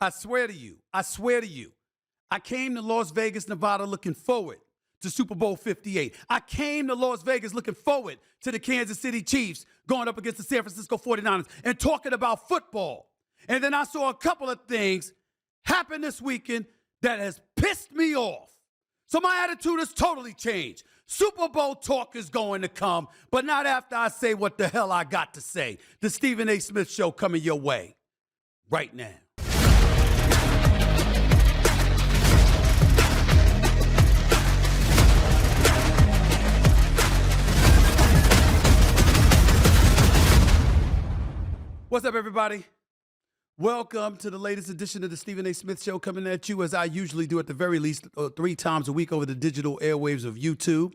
I swear to you, I came to Las Vegas, Nevada looking forward to Super Bowl 58. I came to Las Vegas looking forward to the Kansas City Chiefs going up against the San Francisco 49ers and talking about football. And then I saw a couple of things happen this weekend that has pissed me off. So my attitude has totally changed. Super Bowl talk is going to come, but not after I say what the hell I got to say. The Stephen A. Smith Show coming your way right now. What's up, everybody? Welcome to the latest edition of the Stephen A. Smith Show, coming at you as I usually do at the very least 3 times a week over the digital airwaves of YouTube.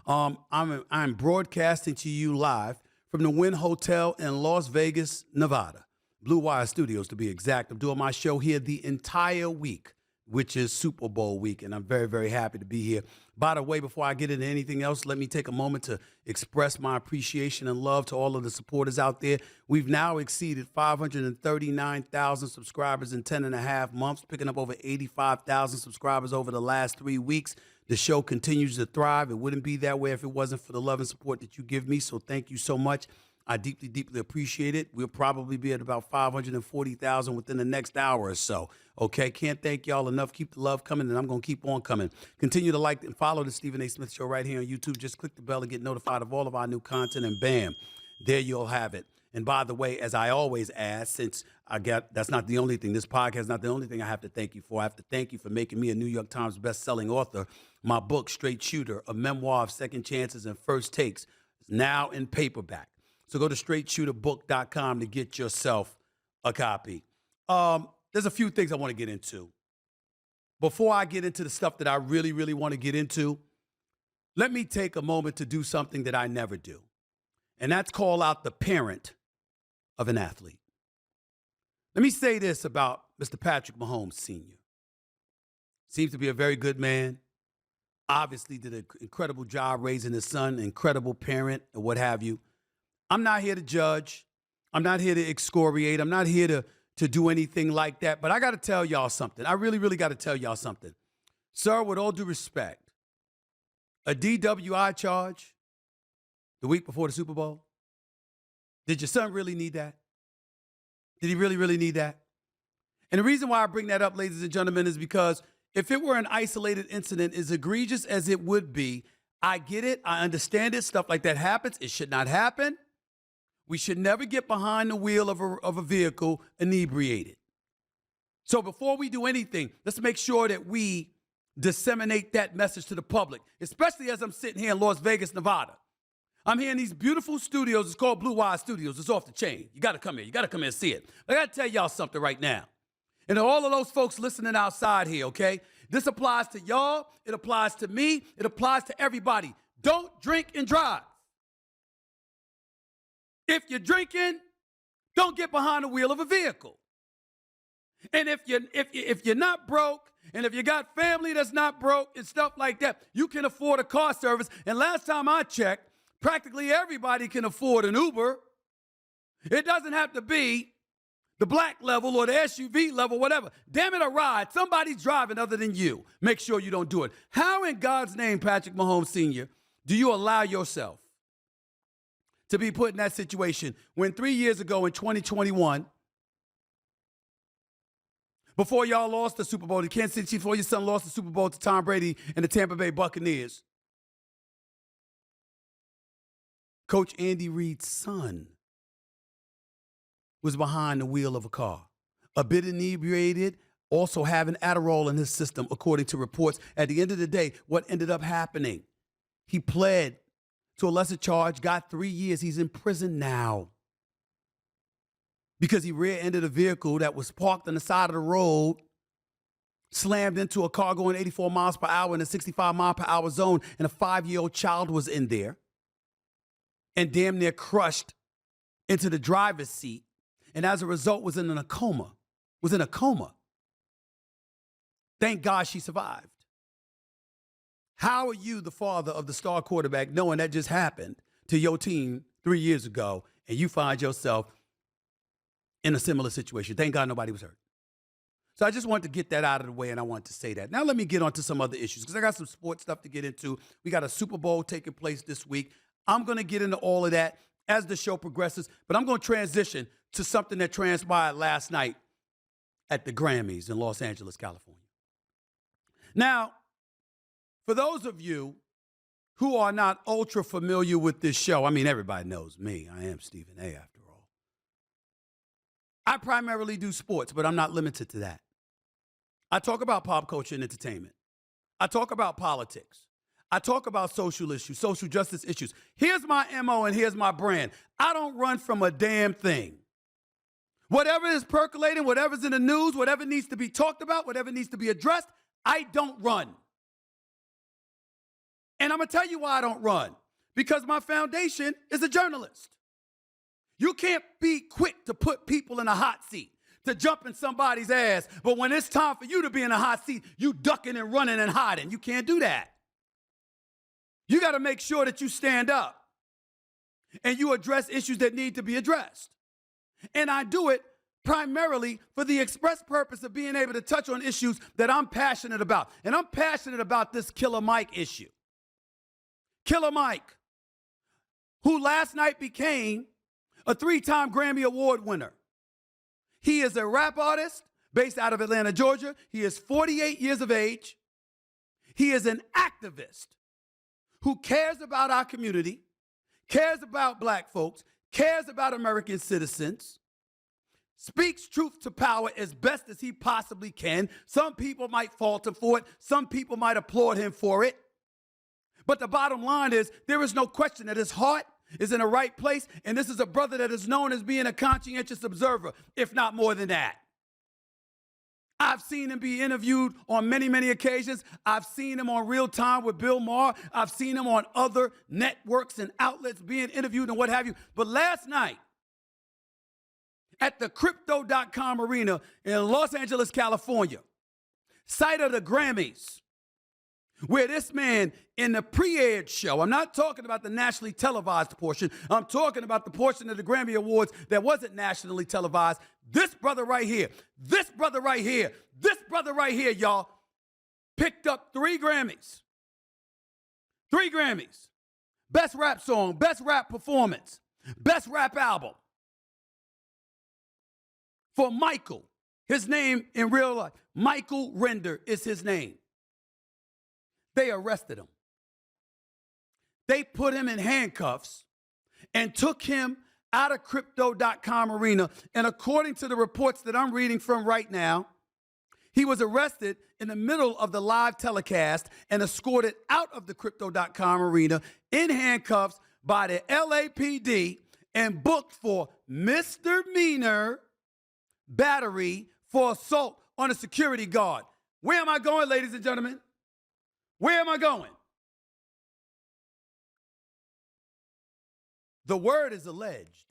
I'm broadcasting to you live from the Wynn Hotel in Las Vegas, Nevada. Blue Wire Studios, to be exact. I'm doing my show here the entire week, which is Super Bowl week, and I'm very, very happy to be here. By the way, before I get into anything else, let me take a moment to express my appreciation and love to all of the supporters out there. We've now exceeded 539,000 subscribers in 10 and a half months, picking up over 85,000 subscribers over the last 3 weeks. The show continues to thrive. It wouldn't be that way if it wasn't for the love and support that you give me, so thank you so much. I deeply, deeply appreciate it. We'll probably be at about 540,000 within the next hour or so. Okay, can't thank y'all enough. Keep the love coming, and I'm going to keep on coming. Continue to like and follow the Stephen A. Smith Show right here on YouTube. Just click the bell and get notified of all of our new content, and bam, there you'll have it. And by the way, as I always ask, since that's not the only thing, this podcast is not the only thing I have to thank you for. I have to thank you for making me a New York Times best-selling author. My book, Straight Shooter, a memoir of second chances and first takes, is now in paperback. So go to straightshooterbook.com to get yourself a copy. There's a few things I want to get into. Before I get into the stuff that I really, really want to get into, let me take a moment to do something that I never do. And that's call out the parent of an athlete. Let me say this about Mr. Patrick Mahomes Sr. Seems to be a very good man. Obviously did an incredible job raising his son, incredible parent, and what have you. I'm not here to judge. I'm not here to excoriate. I'm not here to do anything like that. But I got to tell y'all something. I really, really got to tell y'all something. Sir, with all due respect, a DWI charge the week before the Super Bowl? Did your son really need that? Did he really, really need that? And the reason why I bring that up, ladies and gentlemen, is because if it were an isolated incident, as egregious as it would be, I get it. I understand it. Stuff like that happens. It should not happen. We should never get behind the wheel of a vehicle inebriated. So before we do anything, let's make sure that we disseminate that message to the public, especially as I'm sitting here in Las Vegas, Nevada. I'm here in these beautiful studios. It's called Blue Wire Studios. It's off the chain. You got to come here. You got to come here and see it. But I got to tell y'all something right now. And to all of those folks listening outside here, okay? This applies to y'all. It applies to me. It applies to everybody. Don't drink and drive. If you're drinking, don't get behind the wheel of a vehicle. And if you're not broke, and if you got family that's not broke and stuff like that, you can afford a car service. And last time I checked, practically everybody can afford an Uber. It doesn't have to be the black level or the SUV level, whatever. Damn it, a ride. Somebody's driving other than you. Make sure you don't do it. How in God's name, Patrick Mahomes Sr., do you allow yourself to be put in that situation when 3 years ago in 2021, before y'all lost the Super Bowl, the Kansas City Chiefs, before your son lost the Super Bowl to Tom Brady and the Tampa Bay Buccaneers, Coach Andy Reid's son was behind the wheel of a car, a bit inebriated, also having Adderall in his system, according to reports. At the end of the day, what ended up happening? He pled to a lesser charge, got 3 years. He's in prison now because he rear-ended a vehicle that was parked on the side of the road, slammed into a car going 84 miles per hour in a 65-mile-per-hour zone, and a 5-year-old child was in there and damn near crushed into the driver's seat, and as a result was in a coma. Thank God she survived. How are you, the father of the star quarterback, knowing that just happened to your team 3 years ago, and you find yourself in a similar situation? Thank God nobody was hurt. So I just wanted to get that out of the way, and I wanted to say that. Now let me get on to some other issues, because I got some sports stuff to get into. We got a Super Bowl taking place this week. I'm going to get into all of that as the show progresses, but I'm going to transition to something that transpired last night at the Grammys in Los Angeles, California. Now, for those of you who are not ultra familiar with this show, I mean, everybody knows me. I am Stephen A. after all. I primarily do sports, but I'm not limited to that. I talk about pop culture and entertainment. I talk about politics. I talk about social issues, social justice issues. Here's my MO and here's my brand. I don't run from a damn thing. Whatever is percolating, whatever's in the news, whatever needs to be talked about, whatever needs to be addressed, I don't run. And I'm going to tell you why I don't run. Because my foundation is a journalist. You can't be quick to put people in a hot seat, to jump in somebody's ass. But when it's time for you to be in a hot seat, you ducking and running and hiding. You can't do that. You got to make sure that you stand up and you address issues that need to be addressed. And I do it primarily for the express purpose of being able to touch on issues that I'm passionate about. And I'm passionate about this Killer Mike issue. Killer Mike, who last night became a 3-time Grammy Award winner. He is a rap artist based out of Atlanta, Georgia. He is 48 years of age. He is an activist who cares about our community, cares about black folks, cares about American citizens, speaks truth to power as best as he possibly can. Some people might fault him for it. Some people might applaud him for it. But the bottom line is, there is no question that his heart is in the right place, and this is a brother that is known as being a conscientious observer, if not more than that. I've seen him be interviewed on many, many occasions. I've seen him on Real Time with Bill Maher. I've seen him on other networks and outlets being interviewed and what have you. But last night, at the Crypto.com Arena in Los Angeles, California, site of the Grammys, where this man in the pre-aired show, I'm not talking about the nationally televised portion, I'm talking about the portion of the Grammy Awards that wasn't nationally televised. This brother right here, y'all, picked up 3 Grammys. 3 Grammys. Best rap song, best rap performance, best rap album. For Michael, his name in real life, Michael Render is his name. They arrested him. They put him in handcuffs and took him out of Crypto.com Arena. And according to the reports that I'm reading from right now, he was arrested in the middle of the live telecast and escorted out of the Crypto.com Arena in handcuffs by the LAPD and booked for misdemeanor battery for assault on a security guard. Where am I going, ladies and gentlemen? Where am I going? The word is alleged.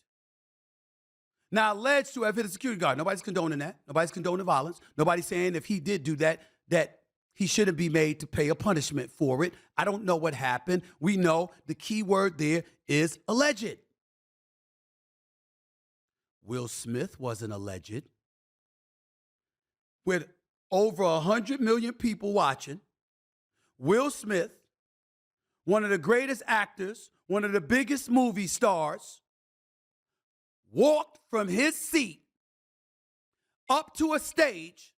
Now, alleged to have hit a security guard. Nobody's condoning that. Nobody's condoning violence. Nobody's saying if he did do that, that he shouldn't be made to pay a punishment for it. I don't know what happened. We know the key word there is alleged. Will Smith wasn't alleged. With over 100 million people watching, Will Smith, one of the greatest actors, one of the biggest movie stars, walked from his seat up to a stage,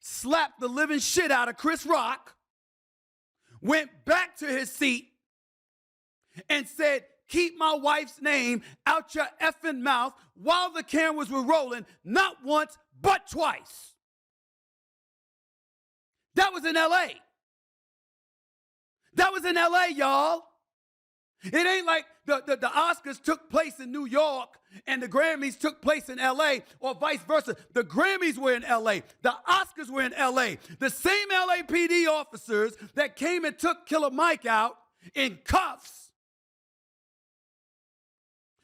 slapped the living shit out of Chris Rock, went back to his seat, and said, "Keep my wife's name out your effing mouth," while the cameras were rolling, not once, but twice. That was in L.A. That was in L.A., y'all. It ain't like the Oscars took place in New York and the Grammys took place in L.A. or vice versa. The Grammys were in L.A. The Oscars were in L.A. The same LAPD officers that came and took Killer Mike out in cuffs,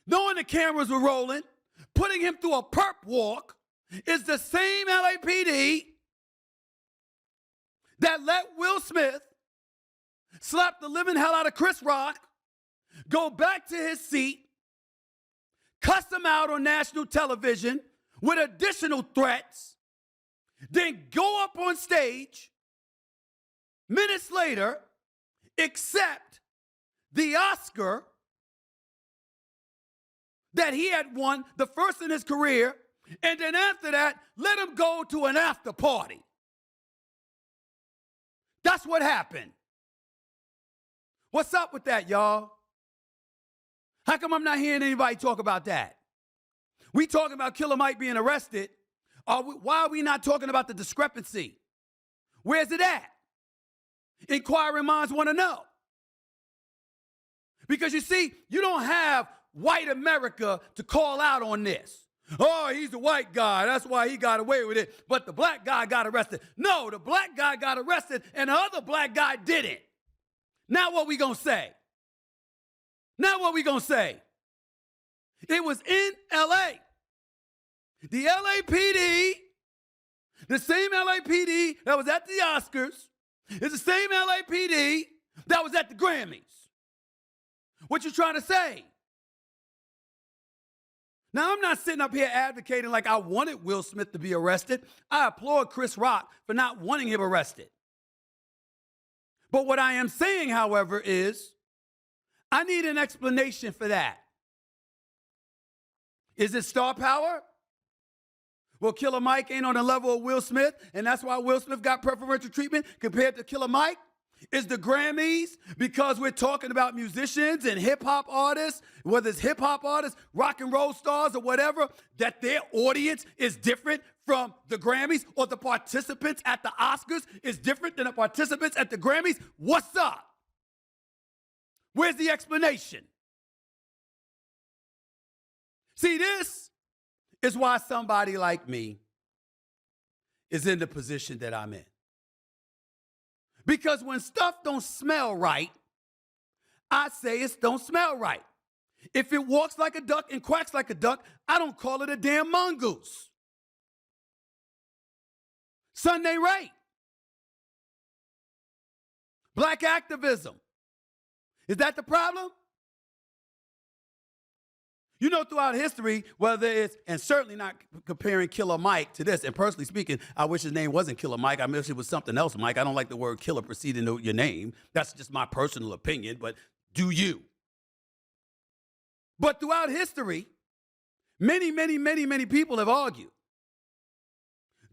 knowing the cameras were rolling, putting him through a perp walk, is the same LAPD that let Will Smith slap the living hell out of Chris Rock, go back to his seat, cuss him out on national television with additional threats, then go up on stage minutes later, accept the Oscar that he had won, the first in his career, and then after that, let him go to an after party. That's what happened. What's up with that, y'all? How come I'm not hearing anybody talk about that? We talking about Killer Mike being arrested. Why are we not talking about the discrepancy? Where's it at? Inquiring minds want to know. Because you see, you don't have white America to call out on this. Oh, he's a white guy. That's why he got away with it. But the black guy got arrested. No, the black guy got arrested and the other black guy didn't. Now what we gonna say? Now what we gonna say? It was in L.A. The LAPD, the same LAPD that was at the Oscars, is the same LAPD that was at the Grammys. What you trying to say? Now, I'm not sitting up here advocating like I wanted Will Smith to be arrested. I applaud Chris Rock for not wanting him arrested. But what I am saying, however, is I need an explanation for that. Is it star power? Well, Killer Mike ain't on the level of Will Smith, and that's why Will Smith got preferential treatment compared to Killer Mike? Is the Grammys, because we're talking about musicians and hip-hop artists, whether it's hip-hop artists, rock and roll stars, or whatever, that their audience is different from the Grammys, or the participants at the Oscars is different than the participants at the Grammys? What's up? Where's the explanation? See, this is why somebody like me is in the position that I'm in. Because when stuff don't smell right, I say it don't smell right. If it walks like a duck and quacks like a duck, I don't call it a damn mongoose. Sunday Ray. Black activism. Is that the problem? You know, throughout history, whether it's, and certainly not comparing Killer Mike to this, and personally speaking, I wish his name wasn't Killer Mike. I wish it was something else, Mike. I don't like the word killer preceding your name. That's just my personal opinion, but do you? But throughout history, many people have argued.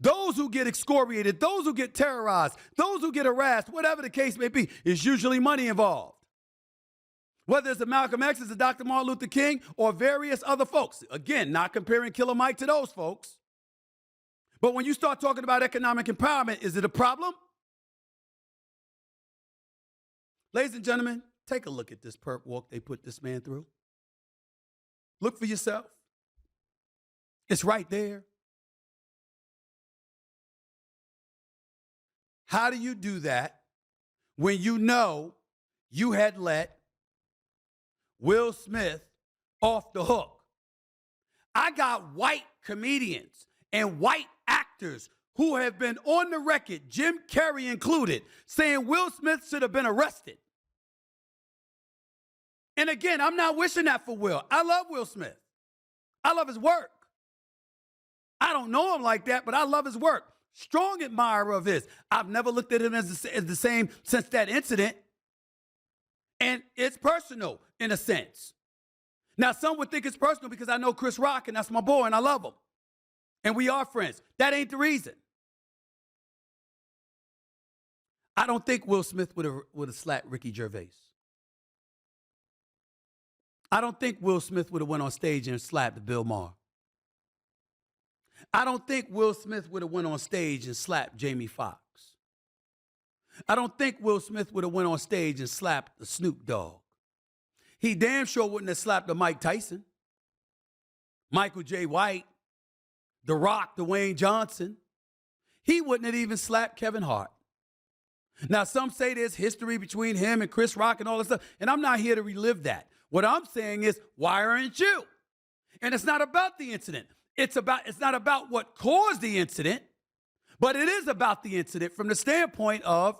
Those who get excoriated, those who get terrorized, those who get harassed, whatever the case may be, is usually money involved. Whether it's a Malcolm X, it's a Dr. Martin Luther King, or various other folks. Again, not comparing Killer Mike to those folks. But when you start talking about economic empowerment, is it a problem? Ladies and gentlemen, take a look at this perp walk they put this man through. Look for yourself. It's right there. How do you do that when you know you had let Will Smith off the hook? I got white comedians and white actors who have been on the record, Jim Carrey included, saying Will Smith should have been arrested. And again, I'm not wishing that for Will. I love Will Smith. I love his work. I don't know him like that, but I love his work. Strong admirer of his. I've never looked at him as the same since that incident. And it's personal in a sense. Now, some would think it's personal because I know Chris Rock and that's my boy and I love him. And we are friends. That ain't the reason. I don't think Will Smith would have slapped Ricky Gervais. I don't think Will Smith would have went on stage and slapped Bill Maher. I don't think Will Smith would have went on stage and slapped Jamie Foxx. I don't think Will Smith would have went on stage and slapped the Snoop Dogg. He damn sure wouldn't have slapped the Mike Tyson, Michael J. White, The Rock, Dwayne Johnson. He wouldn't have even slapped Kevin Hart. Now, some say there's history between him and Chris Rock and all this stuff, and I'm not here to relive that. What I'm saying is, why aren't you? And it's not about the incident. It's not about what caused the incident, but it is about the incident from the standpoint of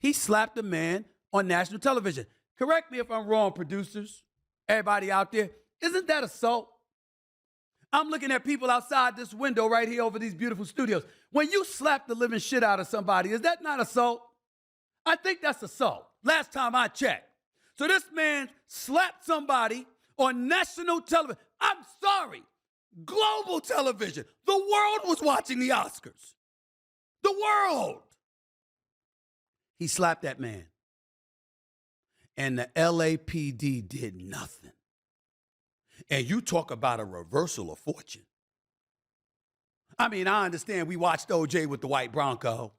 he slapped a man on national television. Correct me if I'm wrong, producers, everybody out there. Isn't that assault? I'm looking at people outside this window right here over these beautiful studios. When you slap the living shit out of somebody, is that not assault? I think that's assault. Last time I checked. So this man slapped somebody on national television. I'm sorry, global television. The world was watching the Oscars. The world. He slapped that man. And the LAPD did nothing. And you talk about a reversal of fortune. I mean, I understand we watched OJ with the white Bronco.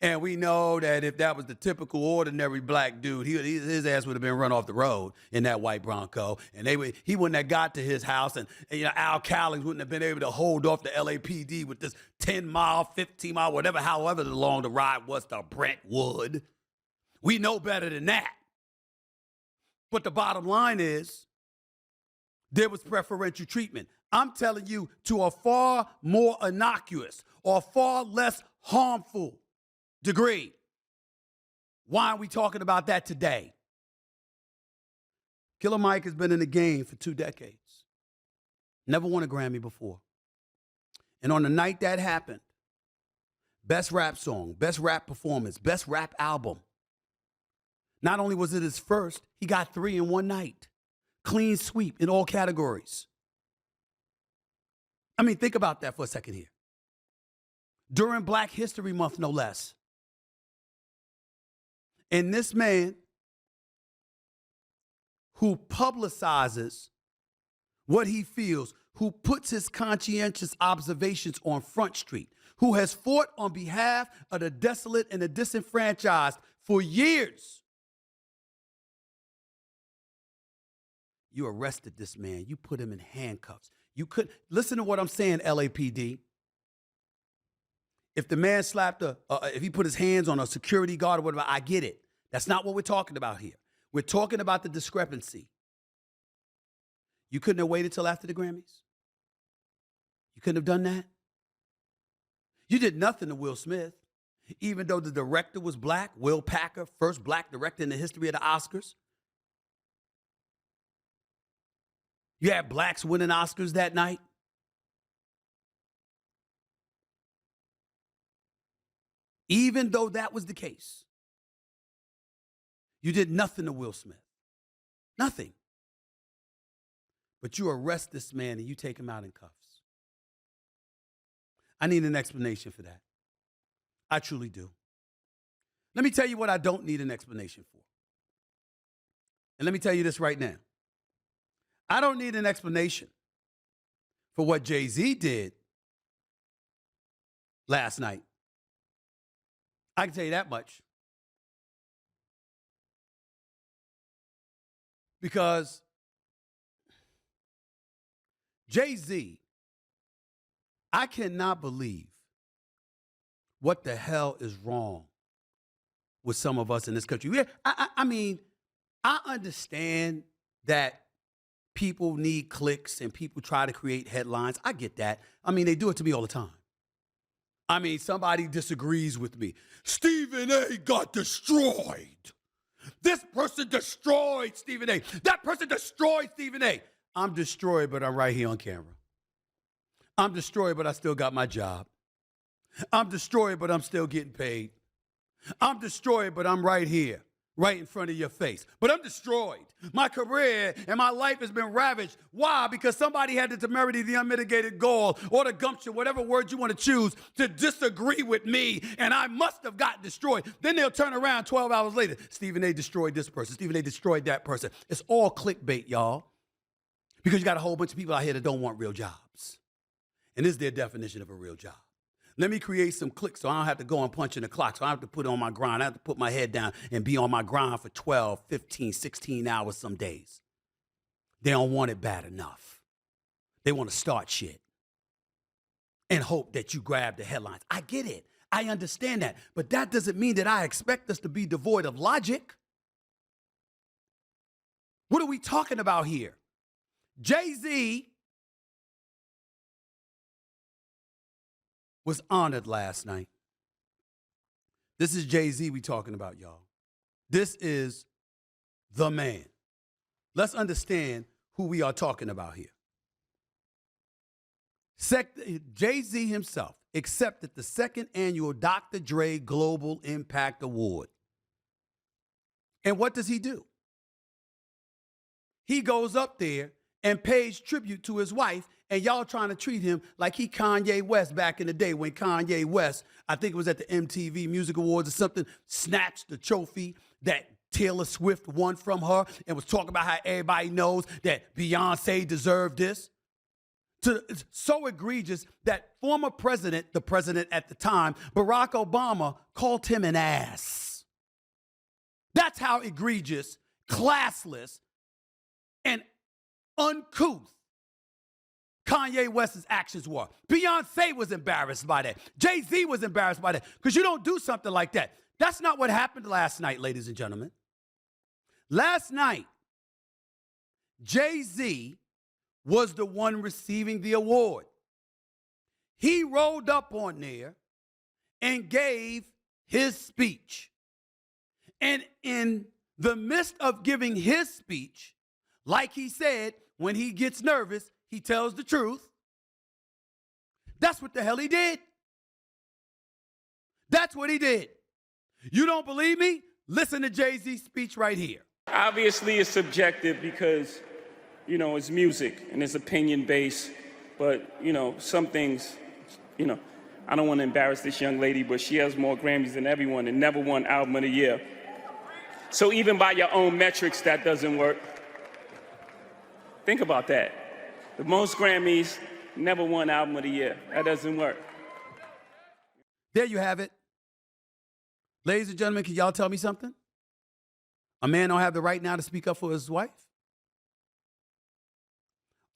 And we know that if that was the typical ordinary black dude, his ass would have been run off the road in that white Bronco. And he wouldn't have got to his house. And Al Cowlings wouldn't have been able to hold off the LAPD with this 10-mile, 15-mile, whatever, however long the ride was to Brentwood. We know better than that. But the bottom line is, there was preferential treatment. I'm telling you, to a far more innocuous or far less harmful degree. Why are we talking about that today? Killer Mike has been in the game for 2 decades. Never won a Grammy before. And on the night that happened, best rap song, best rap performance, best rap album. Not only was it his first, he got 3 in one night. Clean sweep in all categories. I mean, think about that for a second here. During Black History Month, no less. And this man who publicizes what he feels, who puts his conscientious observations on Front Street, who has fought on behalf of the desolate and the disenfranchised for years. You arrested this man. You put him in handcuffs. You could listen to what I'm saying, LAPD. If the man slapped if he put his hands on a security guard or whatever, I get it. That's not what we're talking about here. We're talking about the discrepancy. You couldn't have waited till after the Grammys? You couldn't have done that? You did nothing to Will Smith, even though the director was black, Will Packer, first black director in the history of the Oscars. You had blacks winning Oscars that night. Even though that was the case, you did nothing to Will Smith. Nothing. But you arrest this man and you take him out in cuffs. I need an explanation for that. I truly do. Let me tell you what I don't need an explanation for. And let me tell you this right now. I don't need an explanation for what Jay-Z did last night. I can tell you that much. Because Jay-Z, I cannot believe what the hell is wrong with some of us in this country. I mean, I understand that people need clicks and people try to create headlines. I get that. I mean, they do it to me all the time. I mean, somebody disagrees with me. Stephen A. got destroyed. This person destroyed Stephen A. That person destroyed Stephen A. I'm destroyed, but I'm right here on camera. I'm destroyed, but I still got my job. I'm destroyed, but I'm still getting paid. I'm destroyed, but I'm right here, right in front of your face. But I'm destroyed. My career and my life has been ravaged. Why? Because somebody had the temerity, the unmitigated gall, or the gumption, whatever word you want to choose, to disagree with me, and I must have gotten destroyed. Then they'll turn around 12 hours later. Stephen A. destroyed this person. Stephen A. destroyed that person. It's all clickbait, y'all, because you got a whole bunch of people out here that don't want real jobs. And this is their definition of a real job. Let me create some clicks so I don't have to go and punch in the clock. So I don't have to put it on my grind. I have to put my head down and be on my grind for 12, 15, 16 hours some days. They don't want it bad enough. They want to start shit and hope that you grab the headlines. I get it. I understand that. But that doesn't mean that I expect us to be devoid of logic. What are we talking about here? Jay-Z was honored last night. This is Jay-Z we talking about, y'all. This is the man. Let's understand who we are talking about here. Jay-Z himself accepted the second annual Dr. Dre Global Impact Award. And what does he do? He goes up there and pays tribute to his wife, and y'all trying to treat him like he Kanye West back in the day when Kanye West, I think it was at the MTV Music Awards or something, snatched the trophy that Taylor Swift won from her and was talking about how everybody knows that Beyonce deserved this. It's so egregious that former president, the president at the time, Barack Obama, called him an ass. That's how egregious, classless, and uncouth Kanye West's actions were. Beyonce was embarrassed by that. Jay-Z was embarrassed by that because you don't do something like that. That's not what happened last night, ladies and gentlemen. Last night, Jay-Z was the one receiving the award. He rolled up on there and gave his speech. And in the midst of giving his speech, like he said, when he gets nervous, he tells the truth. That's what the hell he did. That's what he did. You don't believe me? Listen to Jay-Z's speech right here. Obviously, it's subjective because, it's music and it's opinion-based. But, some things, I don't want to embarrass this young lady, but she has more Grammys than everyone and never won Album of the Year. So even by your own metrics, that doesn't work. Think about that. The most Grammys, never won Album of the Year. That doesn't work. There you have it. Ladies and gentlemen, can y'all tell me something? A man don't have the right now to speak up for his wife?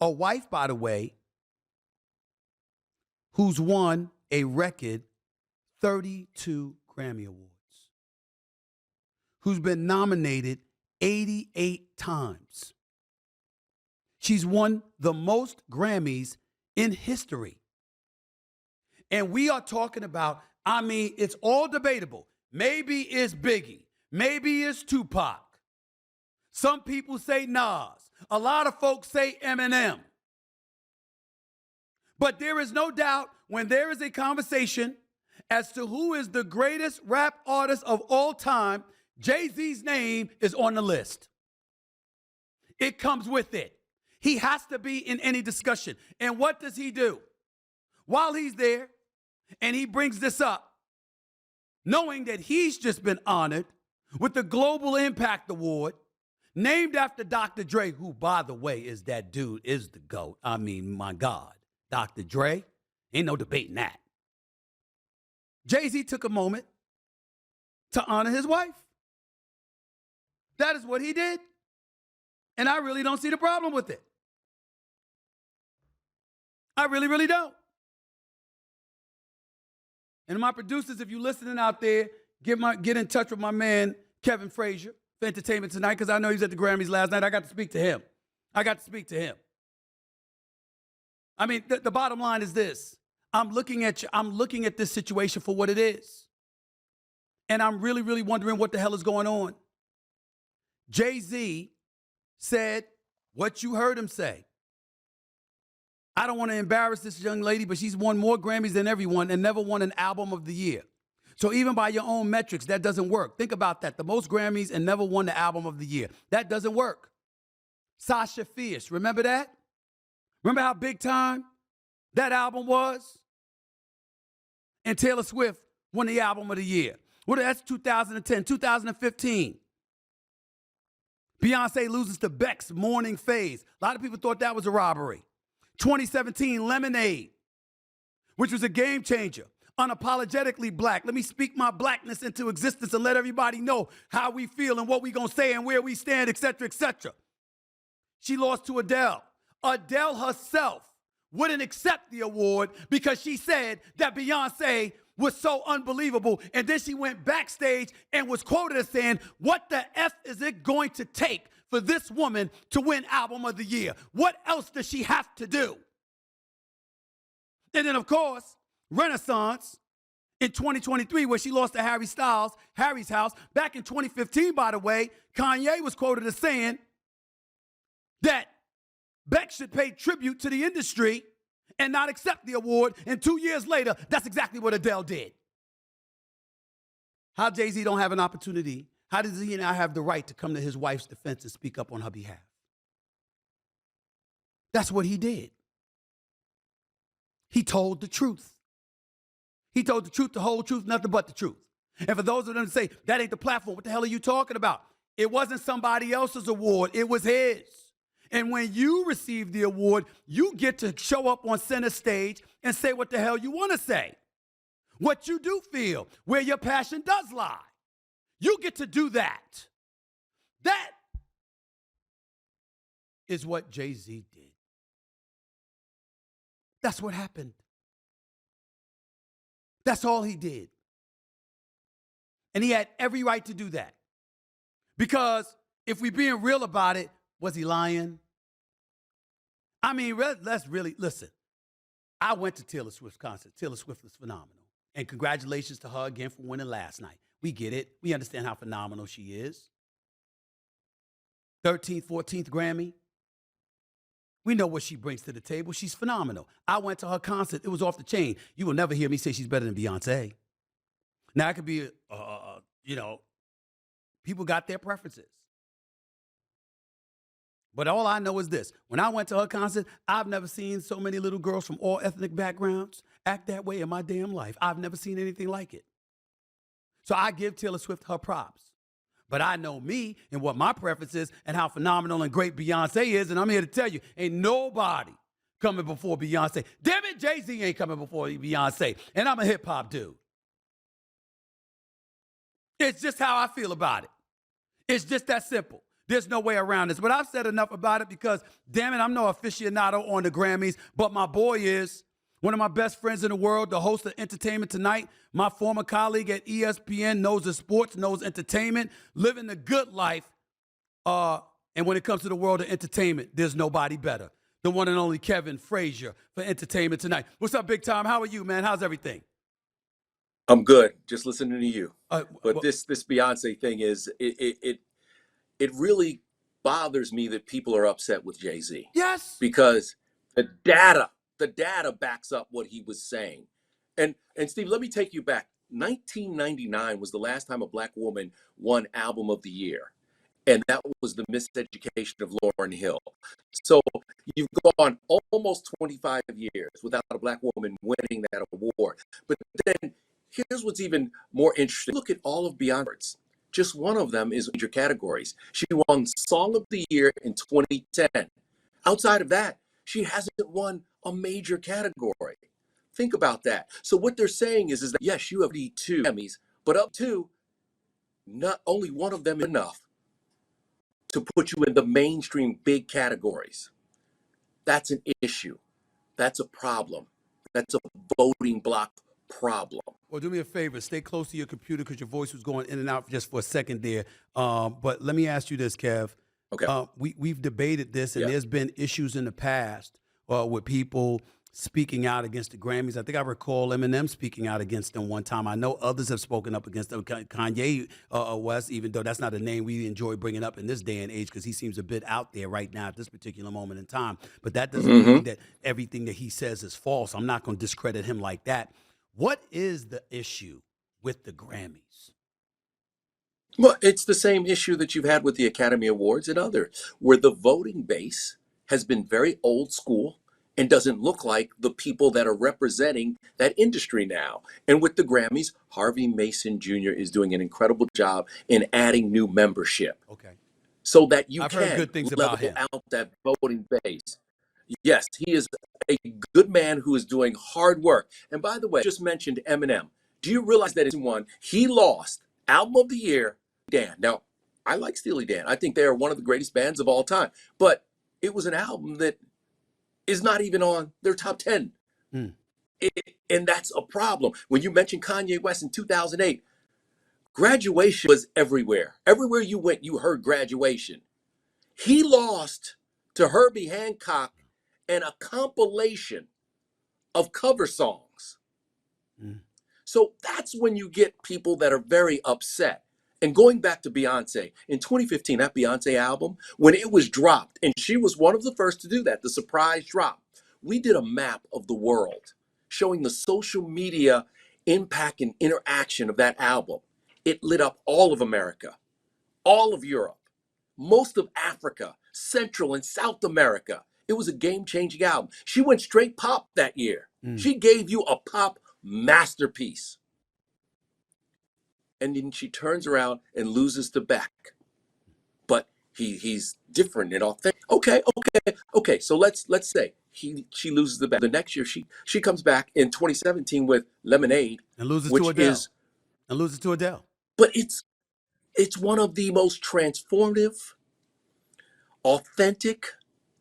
A wife, by the way, who's won a record 32 Grammy Awards, who's been nominated 88 times. She's won the most Grammys in history. And we are talking about, it's all debatable. Maybe it's Biggie. Maybe it's Tupac. Some people say Nas. A lot of folks say Eminem. But there is no doubt when there is a conversation as to who is the greatest rap artist of all time, Jay-Z's name is on the list. It comes with it. He has to be in any discussion. And what does he do? While he's there and he brings this up, knowing that he's just been honored with the Global Impact Award, named after Dr. Dre, who, by the way, is the GOAT. My God, Dr. Dre, ain't no debating that. Jay-Z took a moment to honor his wife. That is what he did. And I really don't see the problem with it. I really, really don't. And my producers, if you're listening out there, get in touch with my man, Kevin Frazier, for Entertainment Tonight, because I know he was at the Grammys last night. I got to speak to him. The bottom line is this. I'm looking at this situation for what it is. And I'm really, really wondering what the hell is going on. Jay-Z said what you heard him say. I don't want to embarrass this young lady, but she's won more Grammys than everyone and never won an Album of the Year. So even by your own metrics, that doesn't work. Think about that. The most Grammys and never won the Album of the Year. That doesn't work. Sasha Fierce, remember that? Remember how big time that album was? And Taylor Swift won the Album of the Year. Well, that's 2010, 2015. Beyonce loses to Beck's Morning Phase. A lot of people thought that was a robbery. 2017, Lemonade, which was a game changer. Unapologetically black. Let me speak my blackness into existence and let everybody know how we feel and what we gonna say and where we stand, etc., etc. She lost to Adele. Adele herself wouldn't accept the award because she said that Beyonce was so unbelievable. And then she went backstage and was quoted as saying, what the F is it going to take for this woman to win Album of the Year? What else does she have to do? And then, of course, Renaissance in 2023, where she lost to Harry Styles, Harry's House. Back in 2015, by the way, Kanye was quoted as saying that Beck should pay tribute to the industry and not accept the award. And 2 years later, that's exactly what Adele did. How Jay-Z don't have an opportunity? How does he now have the right to come to his wife's defense and speak up on her behalf? That's what he did. He told the truth. He told the truth, the whole truth, nothing but the truth. And for those of them to say, that ain't the platform, what the hell are you talking about? It wasn't somebody else's award, it was his. And when you receive the award, you get to show up on center stage and say what the hell you want to say. What you do feel, where your passion does lie. You get to do that. That is what Jay-Z did. That's what happened. That's all he did. And he had every right to do that. Because if we're being real about it, was he lying? I mean, let's really, listen. I went to Taylor Swift's concert. Taylor Swift was phenomenal. And congratulations to her again for winning last night. We get it. We understand how phenomenal she is. 13th, 14th Grammy. We know what she brings to the table. She's phenomenal. I went to her concert. It was off the chain. You will never hear me say she's better than Beyonce. Now, it could be, people got their preferences. But all I know is this. When I went to her concert, I've never seen so many little girls from all ethnic backgrounds act that way in my damn life. I've never seen anything like it. So I give Taylor Swift her props. But I know me and what my preference is and how phenomenal and great Beyonce is. And I'm here to tell you, ain't nobody coming before Beyonce. Damn it, Jay-Z ain't coming before Beyonce. And I'm a hip-hop dude. It's just how I feel about it. It's just that simple. There's no way around this. But I've said enough about it because, damn it, I'm no aficionado on the Grammys, but my boy is. One of my best friends in the world, the host of Entertainment Tonight, my former colleague at ESPN, knows the sports, knows entertainment, living the good life. And when it comes to the world of entertainment, there's nobody better. The one and only Kevin Frazier for Entertainment Tonight. What's up, Big Time? How are you, man? How's everything? I'm good. Just listening to you. But this Beyonce thing is, it really bothers me that people are upset with Jay-Z. Yes. Because the data backs up what he was saying. And Steve, let me take you back. 1999 was the last time a black woman won Album of the Year. And that was The Miseducation of Lauryn Hill. So you've gone almost 25 years without a black woman winning that award. But then here's what's even more interesting. Look at all of Beyonce's. Just one of them is major categories. She won Song of the Year in 2010. Outside of that, she hasn't won a major category. Think about that. So what they're saying is that, yes, you have the 2 Emmys, but up to not only one of them enough to put you in the mainstream big categories. That's an issue. That's a problem. That's a voting block problem. Well, do me a favor. Stay close to your computer because your voice was going in and out just for a second there. But let me ask you this, Kev. Okay. We've debated this, and there's been issues in the past with people speaking out against the Grammys. I think I recall Eminem speaking out against them one time. I know others have spoken up against them. Kanye West, even though that's not a name we enjoy bringing up in this day and age because he seems a bit out there right now at this particular moment in time. But that doesn't mean that everything that he says is false. I'm not going to discredit him like that. What is the issue with the Grammys? Well, it's the same issue that you've had with the Academy Awards and others, where the voting base has been very old school and doesn't look like the people that are representing that industry now. And with the Grammys, Harvey Mason Jr. is doing an incredible job in adding new membership. Okay. So that you I've can heard good things about him. out that voting base. Yes, he is a good man who is doing hard work. And by the way, I just mentioned Eminem. Do you realize that he lost Album of the Year, Dan? Now, I like Steely Dan. I think they are one of the greatest bands of all time. But it was an album that is not even on their top 10. And that's a problem. When you mentioned Kanye West in 2008, Graduation was everywhere. Everywhere you went, you heard Graduation. He lost to Herbie Hancock and a compilation of cover songs. So that's when you get people that are very upset. And going back to Beyonce, in 2015, that Beyonce album, when it was dropped, and she was one of the first to do that, the surprise drop, We did a map of the world showing the social media impact and interaction of that album. It lit up all of America, all of Europe, most of Africa, Central and South America. It was a game-changing album. She went straight pop that year. She gave you a pop masterpiece. And then she turns around and loses to Beck. But he's different and authentic. Okay. So let's say she loses the Beck. The next year she comes back in 2017 with Lemonade And loses which to Adele. is And loses to Adele. but it's one of the most transformative, authentic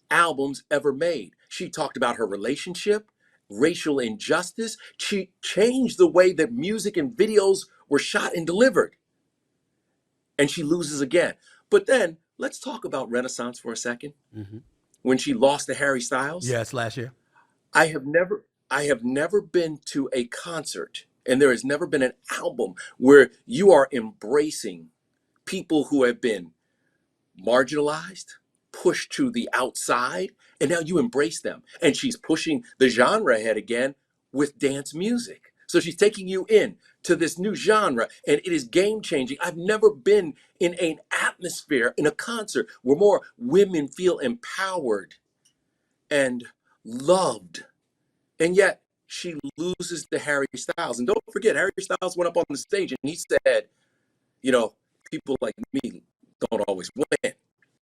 albums ever made. She talked about her relationship, racial injustice. She changed the way that music and videos were shot and delivered. And she loses again. But then let's talk about Renaissance for a second. When she lost to Harry Styles. Yes, last year. I have never been to a concert, and there has never been an album where you are embracing people who have been marginalized, pushed to the outside, and now you embrace them. And she's pushing the genre ahead again with dance music. So she's taking you in to this new genre, and it is game-changing. I've never been in an atmosphere, in a concert, where more women feel empowered and loved. And yet she loses to Harry Styles. And don't forget, Harry Styles went up on the stage and he said, people like me don't always win.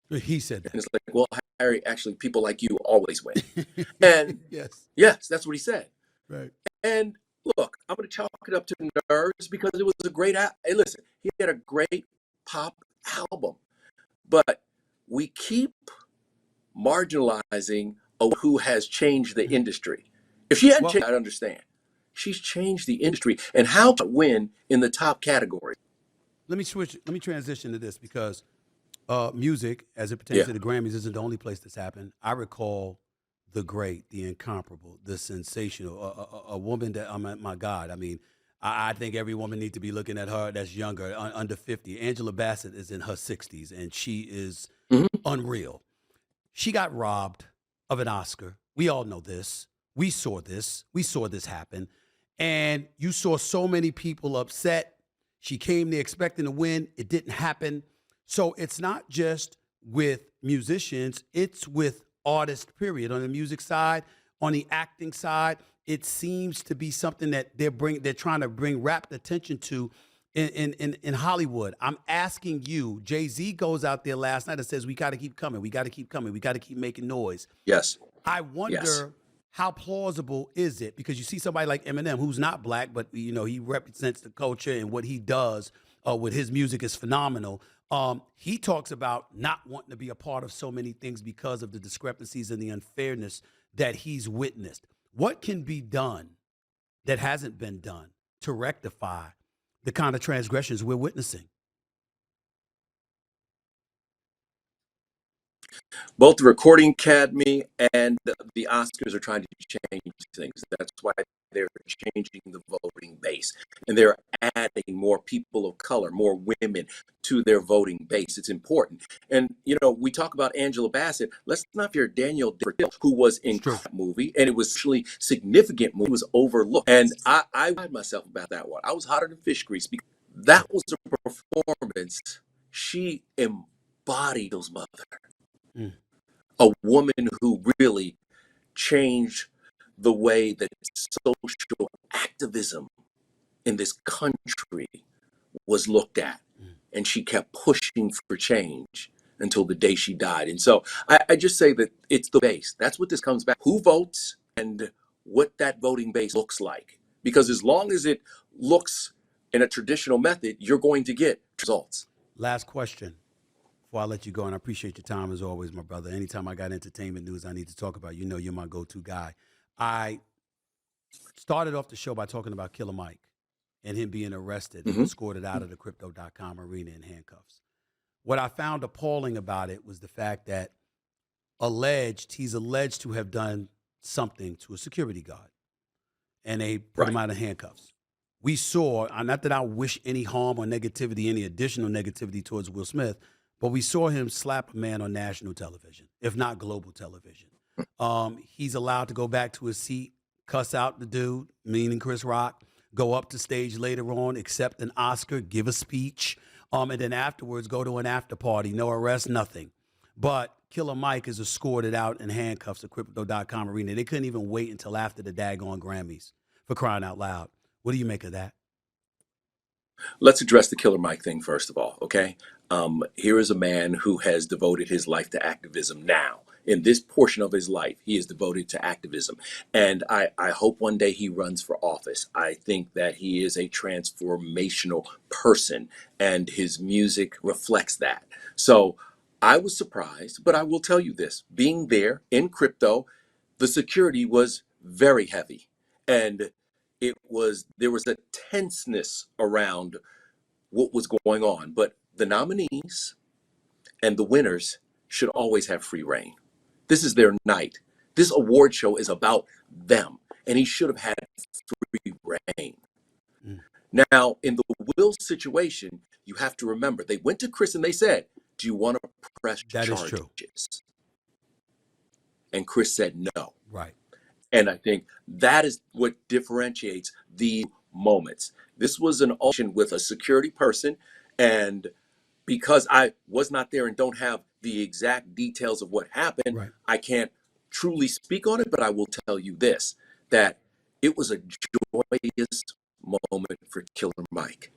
He said that. And it's like, well, Harry, actually, people like you always win. And yes, that's what he said. Right. And look, I'm going to chalk it up to nerves because it was a great Hey, listen, he had a great pop album. But we keep marginalizing who has changed the industry. If she hadn't changed, I'd understand. She's changed the industry. And how to win in the top category. Let me transition to this because music, as it pertains to the Grammys, isn't the only place this happened. I recall the great, the incomparable, the sensational, a woman that, my God, I mean, I think every woman needs to be looking at her that's younger, under 50. Angela Bassett is in her 60s, and she is unreal. She got robbed of an Oscar. We all know this. We saw this. We saw this happen. And you saw so many people upset. She came there expecting to win. It didn't happen. So it's not just with musicians. It's with artists, period. On the music side, on the acting side, it seems to be something that they're trying to bring rapt attention to in Hollywood. I'm asking you, Jay-Z goes out there last night and says, we got to keep coming. We got to keep coming. We got to keep making noise. Yes. I wonder how plausible is it? Because you see somebody like Eminem, who's not black, but he represents the culture, and what he does with his music is phenomenal. He talks about not wanting to be a part of so many things because of the discrepancies and the unfairness that he's witnessed. What can be done that hasn't been done to rectify the kind of transgressions we're witnessing? Both the Recording Academy and the Oscars are trying to change things. That's why they're changing the voting base. And they're adding more people of color, more women to their voting base. It's important. And, we talk about Angela Bassett. Let's not forget Daniel Day, who was in that movie, and it was actually significant movie. It was overlooked. And I lied myself about that one. I was hotter than fish grease because that was a performance. She embodied those mother. A woman who really changed the way that social activism in this country was looked at. And she kept pushing for change until the day she died. And so I just say that it's the base. That's what this comes back. Who votes and what that voting base looks like. Because as long as it looks in a traditional method, you're going to get results. Last question before I let you go, and I appreciate your time as always, my brother. Anytime I got entertainment news I need to talk about, you're my go-to guy. I started off the show by talking about Killer Mike and him being arrested and escorted out of the Crypto.com arena in handcuffs. What I found appalling about it was the fact that he's alleged to have done something to a security guard, and they put him out of handcuffs. We saw, not that I wish any harm or negativity, any additional negativity towards Will Smith, but we saw him slap a man on national television, if not global television. He's allowed to go back to his seat, cuss out the dude, meaning Chris Rock, go up to stage later on, accept an Oscar, give a speech, and then afterwards go to an after party. No arrest, nothing. But Killer Mike is escorted out in handcuffs at Crypto.com Arena. They couldn't even wait until after the daggone Grammys, for crying out loud. What do you make of that? Let's address the Killer Mike thing first of all, okay? Here is a man who has devoted his life to activism now. In this portion of his life, he is devoted to activism. And I hope one day he runs for office. I think that he is a transformational person, and his music reflects that. So I was surprised, but I will tell you this. Being there in crypto, the security was very heavy. And there was a tenseness around what was going on. But the nominees and the winners should always have free reign. This is their night. This award show is about them, and he should have had free reign. Now, in the Will situation, you have to remember, they went to Chris and they said, do you want to press charges? That is true. And Chris said no. Right. And I think that is what differentiates the moments. This was an auction with a security person, and because I was not there and don't have the exact details of what happened, Right. I can't truly speak on it, but I will tell you this, that it was a joyous moment for Killer Mike.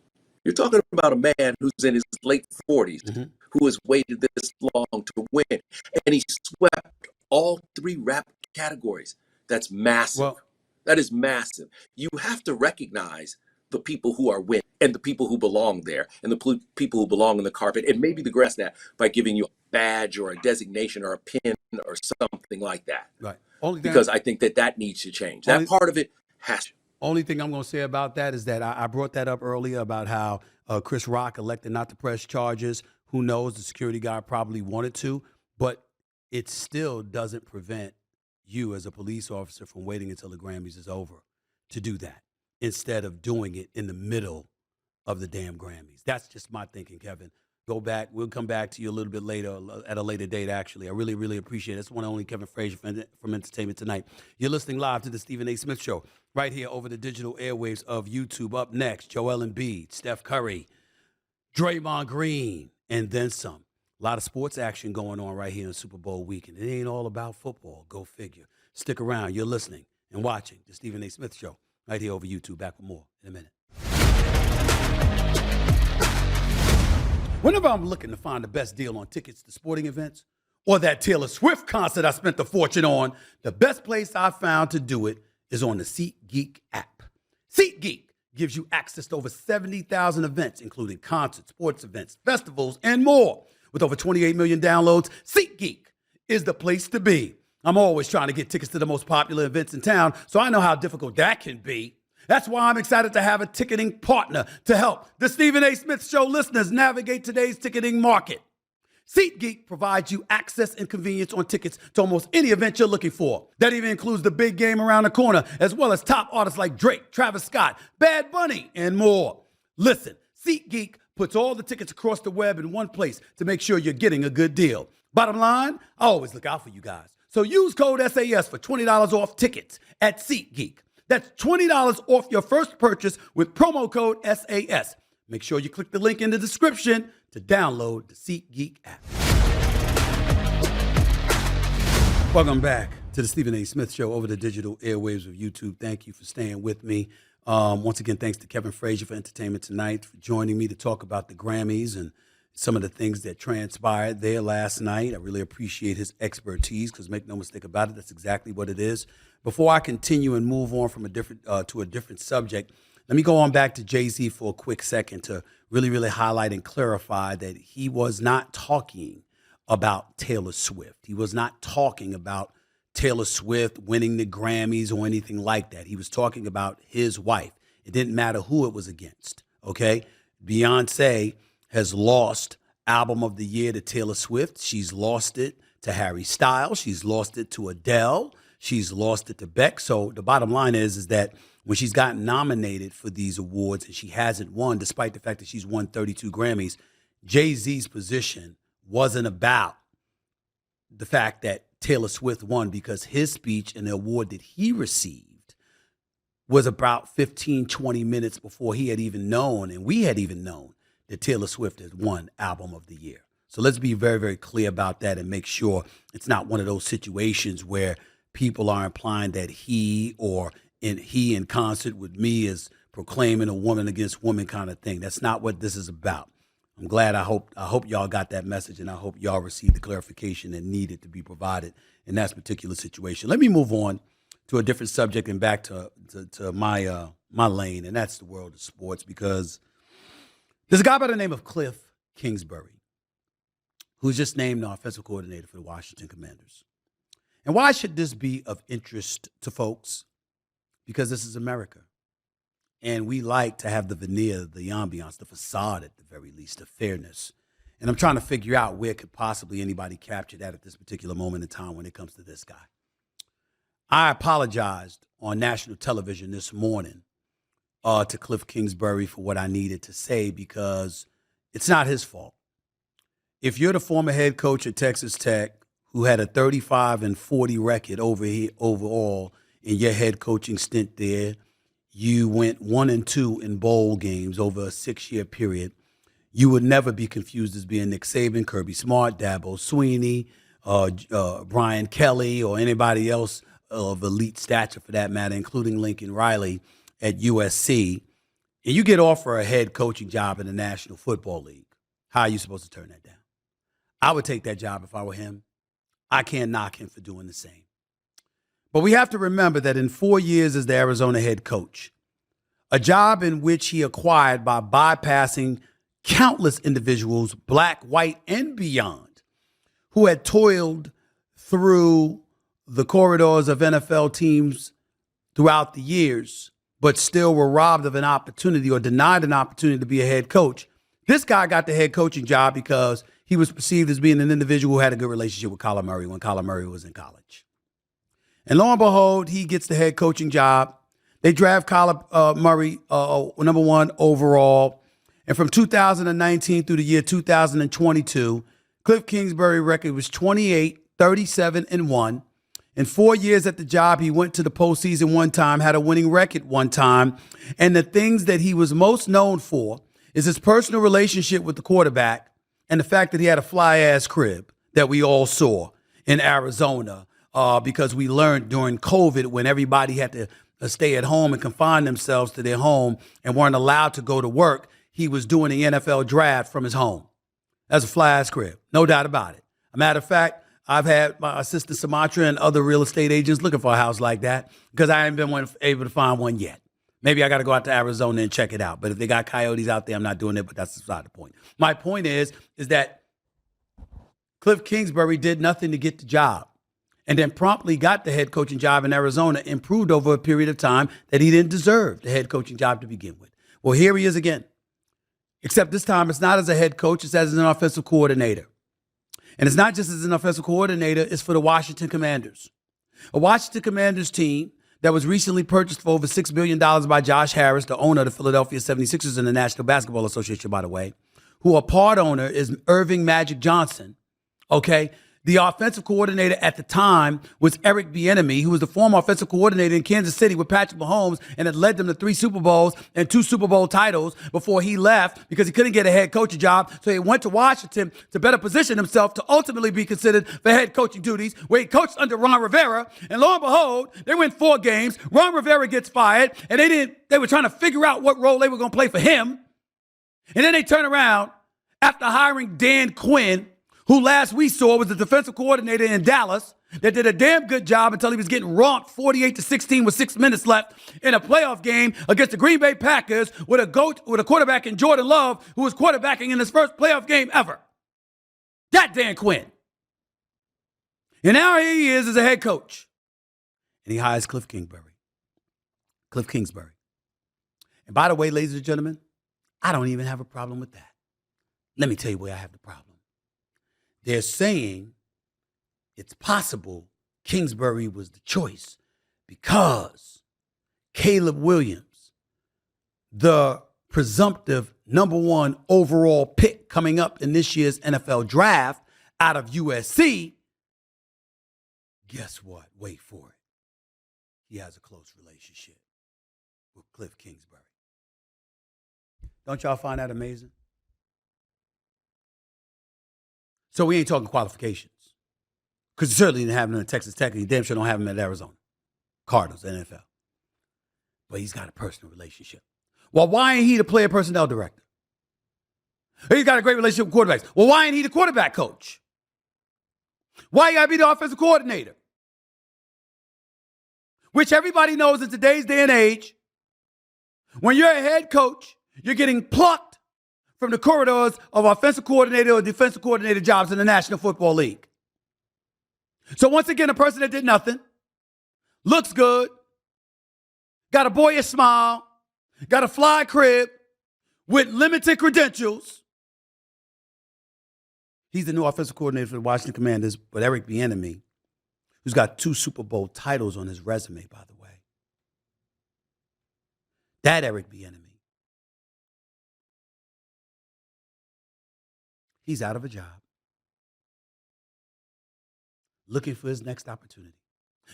You're talking about a man who's in his late 40s, who has waited this long to win, and he swept all 3 rap categories. That's massive. Well, that is massive. You have to recognize the people who are winning and the people who belong there and the people who belong on the carpet, and maybe the grass that by giving you a badge or a designation or a pin or something like that. right. Because I think that needs to change. That part of it has to. Only thing I'm going to say about that is that I brought that up earlier about how Chris Rock elected not to press charges. Who knows? The security guard probably wanted to, but it still doesn't prevent you as a police officer from waiting until the Grammys is over to do that instead of doing it in the middle of the damn Grammys. That's just my thinking, Kevin. Go back. We'll come back to you a little bit later, at a later date, actually. I really, really appreciate it. That's one and only Kevin Frazier from Entertainment Tonight. You're listening live to the Stephen A. Smith Show right here over the digital airwaves of YouTube. Up next, Joel Embiid, Steph Curry, Draymond Green, and then some. A lot of sports action going on right here in Super Bowl weekend. It ain't all about football. Go figure. Stick around. You're listening and watching the Stephen A. Smith Show right here over YouTube. Back with more in a minute. Whenever I'm looking to find the best deal on tickets to sporting events or that Taylor Swift concert I spent a fortune on, the best place I found to do it is on the SeatGeek app. SeatGeek gives you access to over 70,000 events, including concerts, sports events, festivals, and more. With over 28 million downloads, SeatGeek is the place to be. I'm always trying to get tickets to the most popular events in town, so I know how difficult that can be. That's why I'm excited to have a ticketing partner to help the Stephen A. Smith Show listeners navigate today's ticketing market. SeatGeek provides you access and convenience on tickets to almost any event you're looking for. That even includes the big game around the corner, as well as top artists like Drake, Travis Scott, Bad Bunny, and more. Listen, SeatGeek puts all the tickets across the web in one place to make sure you're getting a good deal. Bottom line, I always look out for you guys. So use code SAS for $20 off tickets at SeatGeek. That's $20 off your first purchase with promo code SAS. Make sure you click the link in the description to download the SeatGeek app. Welcome back to the Stephen A. Smith Show over the digital airwaves of YouTube. Thank you for staying with me. Once again, thanks to Kevin Frazier for Entertainment Tonight for joining me to talk about the Grammys and some of the things that transpired there last night. I really appreciate his expertise because make no mistake about it, that's exactly what it is. Before I continue and move on from to a different subject, let me go on back to Jay-Z for a quick second to really, really highlight and clarify that he was not talking about Taylor Swift. He was not talking about Taylor Swift winning the Grammys or anything like that. He was talking about his wife. It didn't matter who it was against, okay? Beyonce has lost Album of the Year to Taylor Swift. She's lost it to Harry Styles. She's lost it to Adele. She's lost it to Beck. So the bottom line is that when she's gotten nominated for these awards and she hasn't won, despite the fact that she's won 32 Grammys, Jay-Z's position wasn't about the fact that Taylor Swift won because his speech and the award that he received was about 15, 20 minutes before he had even known, and we had even known, that Taylor Swift had won Album of the Year. So let's be very, very clear about that and make sure it's not one of those situations where people are implying that he in concert with me is proclaiming a woman against woman kind of thing. That's not what this is about. I'm glad. I hope y'all got that message, and I hope y'all received the clarification that needed to be provided in that particular situation. Let me move on to a different subject and back to my lane, and that's the world of sports, because there's a guy by the name of Cliff Kingsbury who's just named the offensive coordinator for the Washington Commanders. And why should this be of interest to folks? Because this is America. And we like to have the veneer, the ambiance, the facade at the very least, of fairness. And I'm trying to figure out where could possibly anybody capture that at this particular moment in time when it comes to this guy. I apologized on national television this morning to Cliff Kingsbury for what I needed to say, because it's not his fault. If you're the former head coach at Texas Tech who had a 35-40 record overall in your head coaching stint there, you went 1-2 in bowl games over a 6-year period, you would never be confused as being Nick Saban, Kirby Smart, Dabo Swinney, Brian Kelly, or anybody else of elite stature for that matter, including Lincoln Riley at USC, and you get offered a head coaching job in the National Football League. How are you supposed to turn that down? I would take that job if I were him. I can't knock him for doing the same. But we have to remember that in 4 years as the Arizona head coach, a job in which he acquired by bypassing countless individuals, black, white, and beyond, who had toiled through the corridors of NFL teams throughout the years, but still were robbed of an opportunity or denied an opportunity to be a head coach. This guy got the head coaching job because he was perceived as being an individual who had a good relationship with Kyler Murray when Kyler Murray was in college. And lo and behold, he gets the head coaching job. They draft Kyler Murray number 1 overall. And from 2019 through the year 2022, Cliff Kingsbury's record was 28, 37-1. In 4 years at the job, he went to the postseason one time, had a winning record one time. And the things that he was most known for is his personal relationship with the quarterback and the fact that he had a fly-ass crib that we all saw in Arizona because we learned during COVID, when everybody had to stay at home and confine themselves to their home and weren't allowed to go to work, he was doing the NFL draft from his home. That's a fly-ass crib, no doubt about it. A matter of fact, I've had my assistant Sumatra and other real estate agents looking for a house like that because I haven't been able to find one yet. Maybe I got to go out to Arizona and check it out. But if they got coyotes out there, I'm not doing it, but that's beside the point. My point is that Cliff Kingsbury did nothing to get the job and then promptly got the head coaching job in Arizona and proved over a period of time that he didn't deserve the head coaching job to begin with. Well, here he is again, except this time it's not as a head coach, it's as an offensive coordinator. And it's not just as an offensive coordinator, it's for the Washington Commanders. A Washington Commanders team that was recently purchased for over $6 billion by Josh Harris, the owner of the Philadelphia 76ers and the National Basketball Association, by the way, who a part owner is Irving Magic Johnson, okay? The offensive coordinator at the time was Eric Bieniemy, who was the former offensive coordinator in Kansas City with Patrick Mahomes and had led them to 3 Super Bowls and 2 Super Bowl titles before he left because he couldn't get a head coaching job. So he went to Washington to better position himself to ultimately be considered for head coaching duties, where he coached under Ron Rivera. And lo and behold, they win 4 games. Ron Rivera gets fired, and they were trying to figure out what role they were going to play for him. And then they turn around after hiring Dan Quinn, who last we saw was the defensive coordinator in Dallas, that did a damn good job until he was getting romped 48-16 with 6 minutes left in a playoff game against the Green Bay Packers with a quarterback in Jordan Love, who was quarterbacking in his first playoff game ever. That Dan Quinn. And now here he is as a head coach. And he hires Cliff Kingsbury. Cliff Kingsbury. And by the way, ladies and gentlemen, I don't even have a problem with that. Let me tell you where I have the problem. They're saying it's possible Kingsbury was the choice because Caleb Williams, the presumptive number 1 overall pick coming up in this year's NFL draft out of USC, Guess what? Wait for it. He has a close relationship with Cliff Kingsbury. Don't y'all find that amazing? So we ain't talking qualifications. Because you certainly didn't have him at Texas Tech, and you damn sure don't have him at Arizona. Cardinals, NFL. But he's got a personal relationship. Well, why ain't he the player personnel director? He's got a great relationship with quarterbacks. Well, why ain't he the quarterback coach? Why you gotta be the offensive coordinator? Which everybody knows in today's day and age, when you're a head coach, you're getting plucked from the corridors of offensive coordinator or defensive coordinator jobs in the National Football League. So once again, a person that did nothing, looks good, got a boyish smile, got a fly crib with limited credentials. He's the new offensive coordinator for the Washington Commanders, but Eric Bieniemy, who's got 2 Super Bowl titles on his resume, by the way. That Eric Bieniemy, he's out of a job, looking for his next opportunity.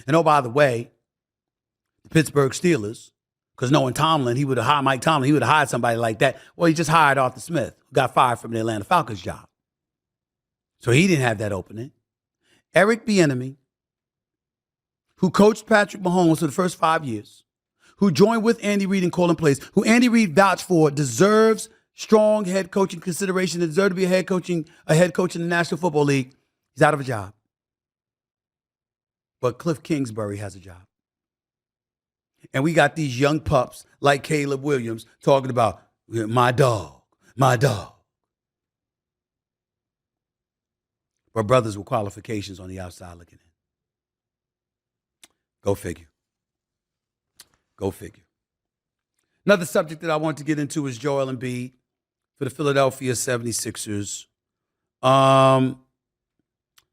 And oh, by the way, the Pittsburgh Steelers, because knowing Tomlin, he would have hired Mike Tomlin, he would have hired somebody like that. Well, he just hired Arthur Smith, who got fired from the Atlanta Falcons job. So he didn't have that opening. Eric Bieniemy, who coached Patrick Mahomes for the first 5 years, who joined with Andy Reid in calling plays, who Andy Reid vouched for, deserves strong head coaching consideration, and deserves to be a head coach in the National Football League. He's out of a job. But Cliff Kingsbury has a job. And we got these young pups like Caleb Williams talking about my dog, my dog. But brothers with qualifications on the outside looking in. Go figure. Go figure. Another subject that I want to get into is Joel Embiid for the Philadelphia 76ers.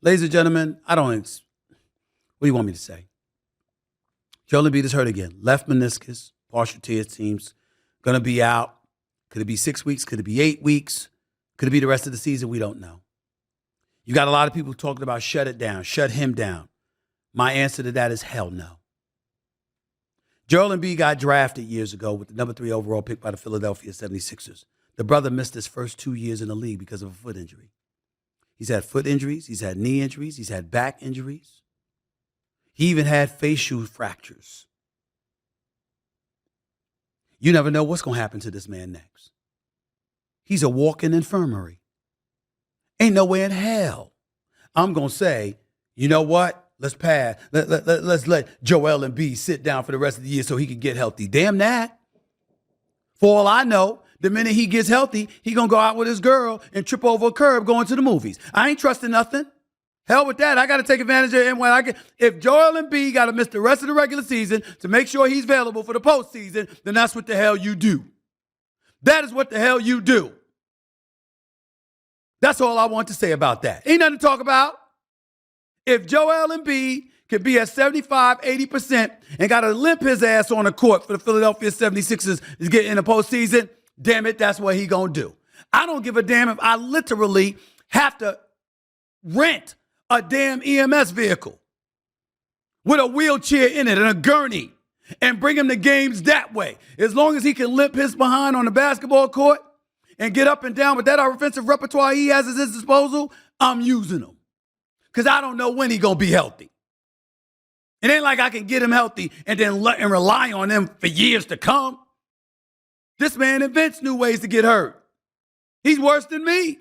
Ladies and gentlemen, what do you want me to say? Joel Embiid is hurt again. Left meniscus, partial tear seems going to be out. Could it be 6 weeks? Could it be 8 weeks? Could it be the rest of the season? We don't know. You got a lot of people talking about shut it down, shut him down. My answer to that is hell no. Joel Embiid got drafted years ago with the number 3 overall pick by the Philadelphia 76ers. The brother missed his first 2 years in the league because of a foot injury. He's had foot injuries. He's had knee injuries. He's had back injuries. He even had facial fractures. You never know what's going to happen to this man next. He's a walking infirmary. Ain't no way in hell I'm going to say, you know what? Let's pass. Let's let Joel Embiid sit down for the rest of the year so he can get healthy. Damn that. For all I know, the minute he gets healthy, he going to go out with his girl and trip over a curb going to the movies. I ain't trusting nothing. Hell with that. I got to take advantage of it when I get. If Joel Embiid got to miss the rest of the regular season to make sure he's available for the postseason, then that's what the hell you do. That is what the hell you do. That's all I want to say about that. Ain't nothing to talk about. If Joel Embiid can be at 75, 80% and got to limp his ass on the court for the Philadelphia 76ers to get in the postseason, damn it, that's what he going to do. I don't give a damn if I literally have to rent a damn EMS vehicle with a wheelchair in it and a gurney and bring him to games that way. As long as he can limp his behind on the basketball court and get up and down with that offensive repertoire he has at his disposal, I'm using him. Because I don't know when he's going to be healthy. It ain't like I can get him healthy and then rely on him for years to come. This man invents new ways to get hurt. He's worse than me.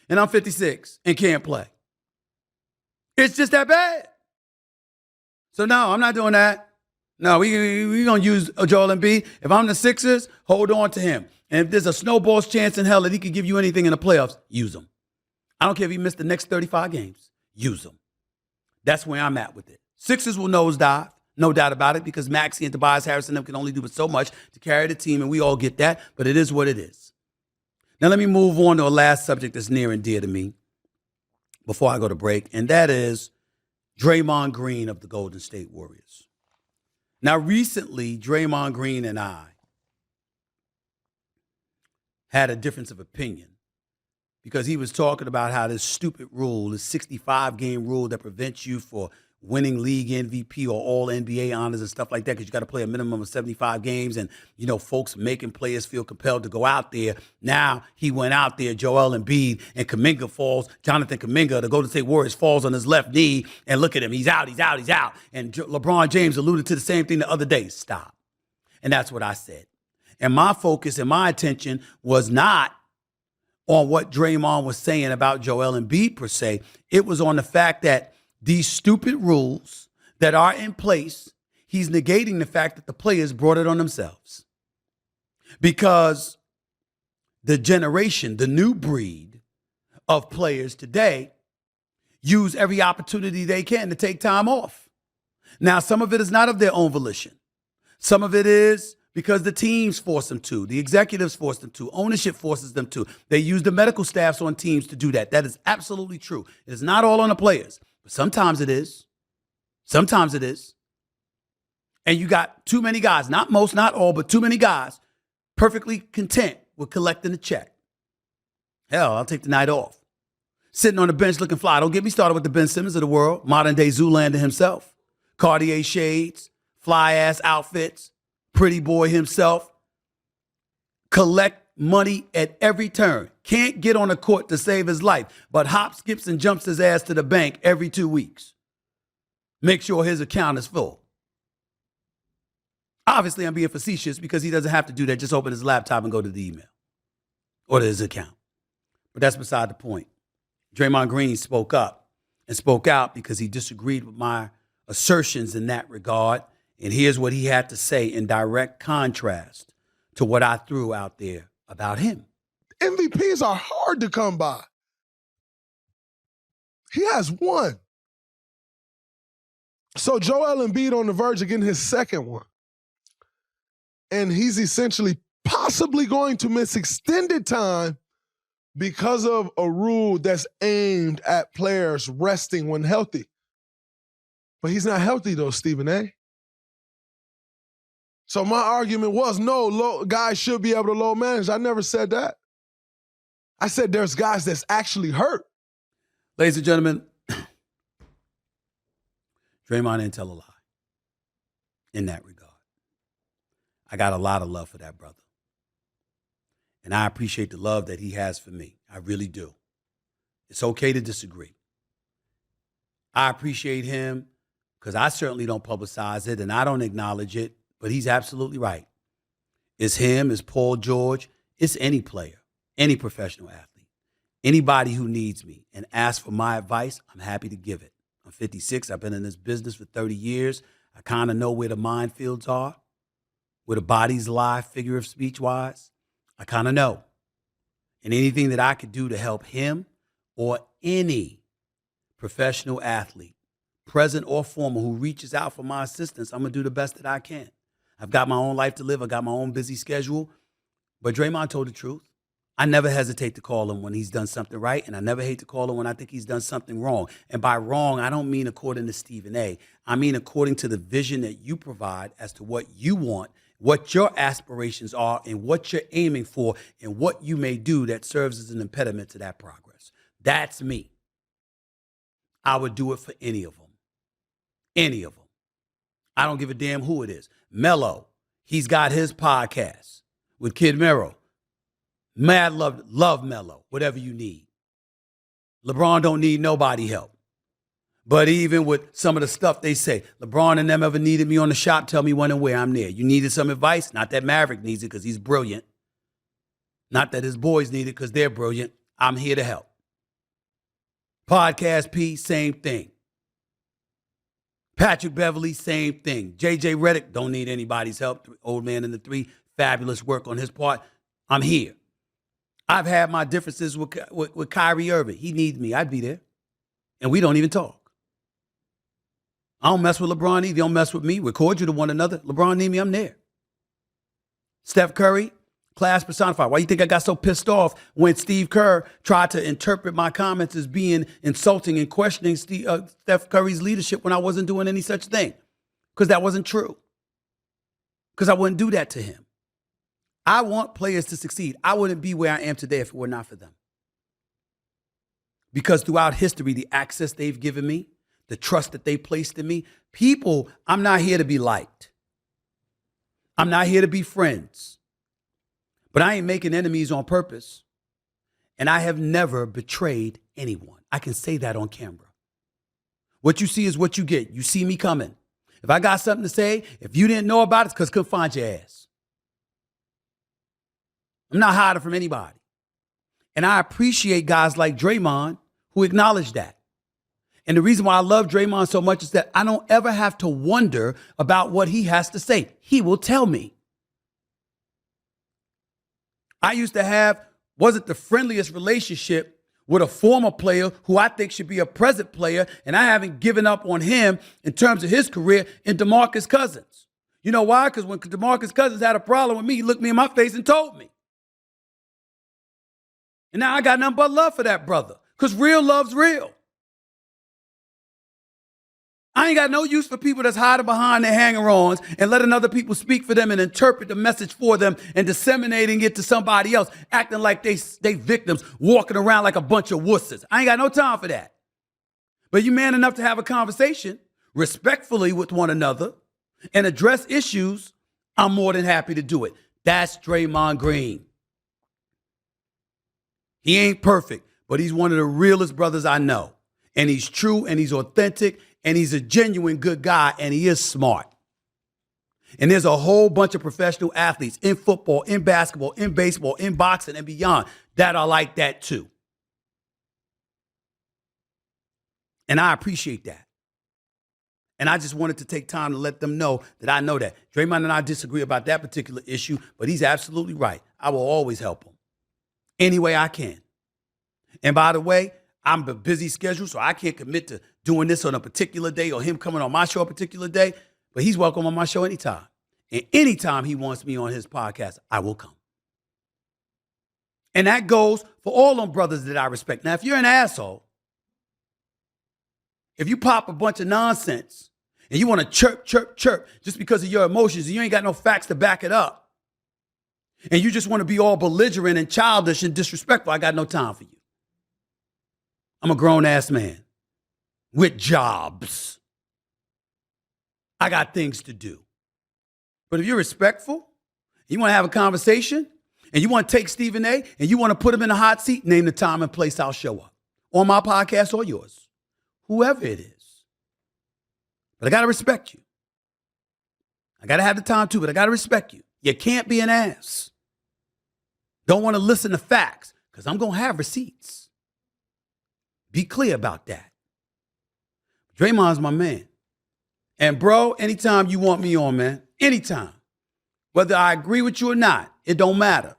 And I'm 56 and can't play. It's just that bad. So no, I'm not doing that. No, we going to use Joel Embiid. If I'm the Sixers, hold on to him. And if there's a snowball's chance in hell that he could give you anything in the playoffs, use him. I don't care if he missed the next 35 games. Use him. That's where I'm at with it. Sixers will nosedive, no doubt about it, because Maxey and Tobias Harris and them can only do so much to carry the team, and we all get that, but it is what it is. Now let me move on to a last subject that's near and dear to me before I go to break, and that is Draymond Green of the Golden State Warriors. Now recently, Draymond Green and I had a difference of opinion because he was talking about how this stupid rule, this 65-game rule that prevents you for winning league MVP or all NBA honors and stuff like that, because you got to play a minimum of 75 games, and folks making players feel compelled to go out there. Now he went out there, Joel Embiid, and Jonathan Kuminga, the Golden State Warriors, falls on his left knee, and look at him, he's out. And LeBron James alluded to the same thing the other day. Stop. And that's what I said. And my focus and my attention was not on what Draymond was saying about Joel Embiid per se. It was on the fact that these stupid rules that are in place, he's negating the fact that the players brought it on themselves. Because the generation, the new breed of players today use every opportunity they can to take time off. Now, some of it is not of their own volition. Some of it is because the teams force them to, the executives force them to, ownership forces them to. They use the medical staffs on teams to do that. That is absolutely true. It is not all on the players, but sometimes it is. Sometimes it is. And you got too many guys, not most, not all, but too many guys perfectly content with collecting the check. Hell, I'll take the night off. Sitting on the bench looking fly. Don't get me started with the Ben Simmons of the world, modern day Zoolander himself. Cartier shades, fly-ass outfits, pretty boy himself. Collect money at every turn. Can't get on a court to save his life, but hops, skips, and jumps his ass to the bank every 2 weeks. Make sure his account is full. Obviously, I'm being facetious because he doesn't have to do that. Just open his laptop and go to the email or to his account. But that's beside the point. Draymond Green spoke up and spoke out because he disagreed with my assertions in that regard. And here's what he had to say in direct contrast to what I threw out there about him. MVPs are hard to come by. He has one. So Joel Embiid on the verge of getting his second one. And he's essentially possibly going to miss extended time because of a rule that's aimed at players resting when healthy. But he's not healthy though, Stephen A. So my argument was, no, guys should be able to load manage. I never said that. I said there's guys that's actually hurt. Ladies and gentlemen, Draymond didn't tell a lie in that regard. I got a lot of love for that brother. And I appreciate the love that he has for me. I really do. It's okay to disagree. I appreciate him because I certainly don't publicize it and I don't acknowledge it, but he's absolutely right. It's him, it's Paul George, it's any player, any professional athlete, anybody who needs me and asks for my advice, I'm happy to give it. I'm 56. I've been in this business for 30 years. I kind of know where the minefields are, where the bodies lie, figure of speech wise. I kind of know. And anything that I could do to help him or any professional athlete, present or former, who reaches out for my assistance, I'm going to do the best that I can. I've got my own life to live. I got my own busy schedule. But Draymond told the truth. I never hesitate to call him when he's done something right, and I never hate to call him when I think he's done something wrong. And by wrong, I don't mean according to Stephen A. I mean according to the vision that you provide as to what you want, what your aspirations are, and what you're aiming for, and what you may do that serves as an impediment to that progress. That's me. I would do it for any of them. Any of them. I don't give a damn who it is. Melo, he's got his podcast with Kid Mero. Mad love Melo, whatever you need. LeBron don't need nobody help. But even with some of the stuff they say, LeBron and them ever needed me on the shop, tell me when and where, I'm there. You needed some advice? Not that Maverick needs it because he's brilliant. Not that his boys need it because they're brilliant. I'm here to help. Podcast P, same thing. Patrick Beverly, same thing. JJ Redick, don't need anybody's help. Old man in the three, fabulous work on his part. I'm here. I've had my differences with Kyrie Irving. He needs me. I'd be there. And we don't even talk. I don't mess with LeBron either. He don't mess with me. We're cordial to one another. LeBron need me, I'm there. Steph Curry, class personified. Why you think I got so pissed off when Steve Kerr tried to interpret my comments as being insulting and questioning Steph Curry's leadership when I wasn't doing any such thing? Because that wasn't true. Because I wouldn't do that to him. I want players to succeed. I wouldn't be where I am today if it were not for them. Because throughout history, the access they've given me, the trust that they placed in me. People, I'm not here to be liked. I'm not here to be friends. But I ain't making enemies on purpose. And I have never betrayed anyone. I can say that on camera. What you see is what you get. You see me coming. If I got something to say, if you didn't know about it, it's because I couldn't find your ass. I'm not hiding from anybody. And I appreciate guys like Draymond who acknowledge that. And the reason why I love Draymond so much is that I don't ever have to wonder about what he has to say. He will tell me. I used to have, wasn't the friendliest relationship with a former player who I think should be a present player, and I haven't given up on him in terms of his career in DeMarcus Cousins. You know why? Because when DeMarcus Cousins had a problem with me, he looked me in my face and told me. And now I got nothing but love for that brother, because real love's real. I ain't got no use for people that's hiding behind their hanger-ons and letting other people speak for them and interpret the message for them and disseminating it to somebody else, acting like they victims, walking around like a bunch of wusses. I ain't got no time for that. But you man enough to have a conversation respectfully with one another and address issues, I'm more than happy to do it. That's Draymond Green. He ain't perfect, but he's one of the realest brothers I know. And he's true and he's authentic. And he's a genuine good guy, and he is smart. And there's a whole bunch of professional athletes in football, in basketball, in baseball, in boxing, and beyond that are like that too. And I appreciate that. And I just wanted to take time to let them know that I know that. Draymond and I disagree about that particular issue, but he's absolutely right. I will always help him any way I can. And by the way, I'm a busy schedule, so I can't commit to doing this on a particular day or him coming on my show a particular day, but he's welcome on my show anytime. And anytime he wants me on his podcast, I will come. And that goes for all them brothers that I respect. Now, if you're an asshole, if you pop a bunch of nonsense and you want to chirp just because of your emotions and you ain't got no facts to back it up, and you just want to be all belligerent and childish and disrespectful, I got no time for you. I'm a grown-ass man with jobs. I got things to do. But if you're respectful, you want to have a conversation, and you want to take Stephen A., and you want to put him in a hot seat, name the time and place I'll show up. On my podcast or yours. Whoever it is. But I got to respect you. I got to have the time too, but I got to respect you. You can't be an ass. Don't want to listen to facts, because I'm going to have receipts. Be clear about that. Draymond's my man. And bro, anytime you want me on, man, anytime. Whether I agree with you or not, it don't matter.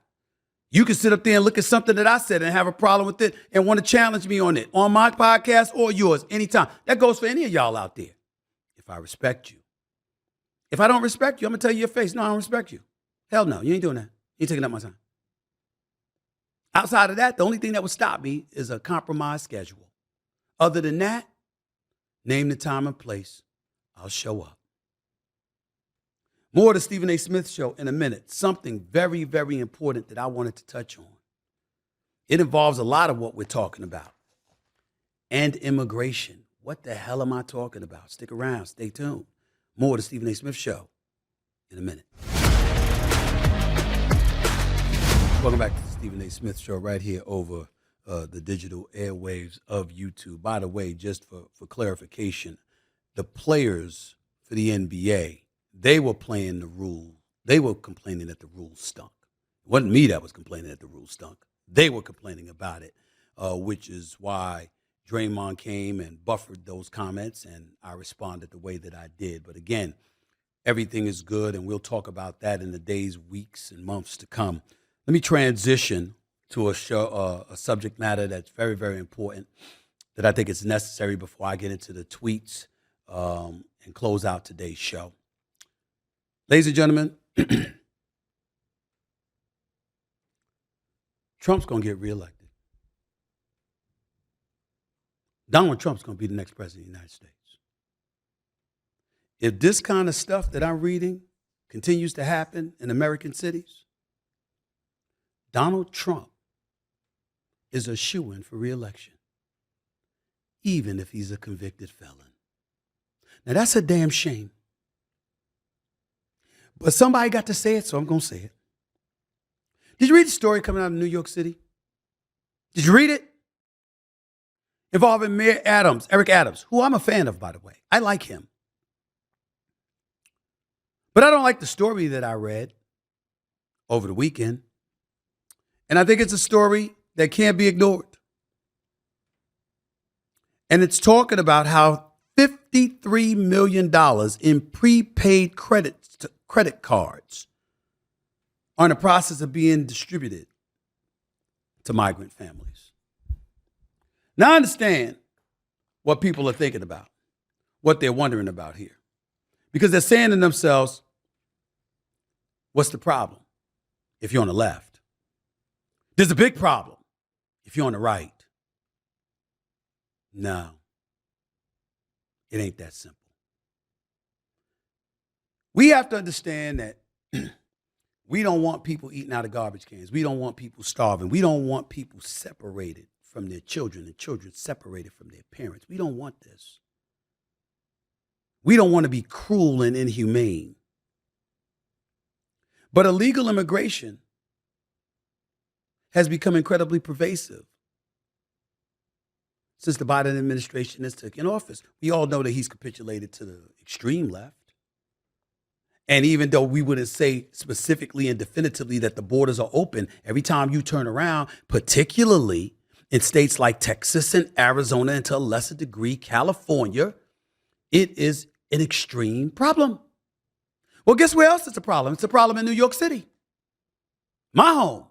You can sit up there and look at something that I said and have a problem with it and want to challenge me on it, on my podcast or yours, anytime. That goes for any of y'all out there. If I respect you. If I don't respect you, I'm going to tell you your face, no, I don't respect you. Hell no, you ain't doing that. You ain't taking up my time. Outside of that, the only thing that would stop me is a compromised schedule. Other than that, name the time and place. I'll show up. More of the Stephen A. Smith Show in a minute. Something very, very important that I wanted to touch on. It involves a lot of what we're talking about. And immigration. What the hell am I talking about? Stick around. Stay tuned. More of the Stephen A. Smith Show in a minute. Welcome back to the Stephen A. Smith Show right here over the digital airwaves of YouTube. By the way, just for clarification, the players for the NBA, they were playing the rule. They were complaining that the rules stunk. It wasn't me that was complaining that the rules stunk. They were complaining about it, which is why Draymond came and buffered those comments, and I responded the way that I did. But again, everything is good, and we'll talk about that in the days, weeks, and months to come. Let me transition to a subject matter that's very, very important that I think is necessary before I get into the tweets and close out today's show. Ladies and gentlemen, Trump's going to get reelected. Donald Trump's going to be the next president of the United States. If this kind of stuff that I'm reading continues to happen in American cities, Donald Trump is a shoo-in for re-election, even if he's a convicted felon. Now, that's a damn shame. But somebody got to say it, so I'm going to say it. Did you read the story coming out of New York City? Did you read it? Involving Mayor Adams, Eric Adams, who I'm a fan of, by the way. I like him. But I don't like the story that I read over the weekend. And I think it's a story that can't be ignored. And it's talking about how $53 million in prepaid credit cards are in the process of being distributed to migrant families. Now I understand what people are thinking about, what they're wondering about here. Because they're saying to themselves, what's the problem if you're on the left? There's a big problem if you're on the right. No, it ain't that simple. We have to understand that we don't want people eating out of garbage cans. We don't want people starving. We don't want people separated from their children and children separated from their parents. We don't want this. We don't want to be cruel and inhumane. But illegal immigration has become incredibly pervasive since the Biden administration has taken office. We all know that he's capitulated to the extreme left. And even though we wouldn't say specifically and definitively that the borders are open, every time you turn around, particularly in states like Texas and Arizona, and to a lesser degree, California, it is an extreme problem. Well, guess where else it's a problem? It's a problem in New York City, my home.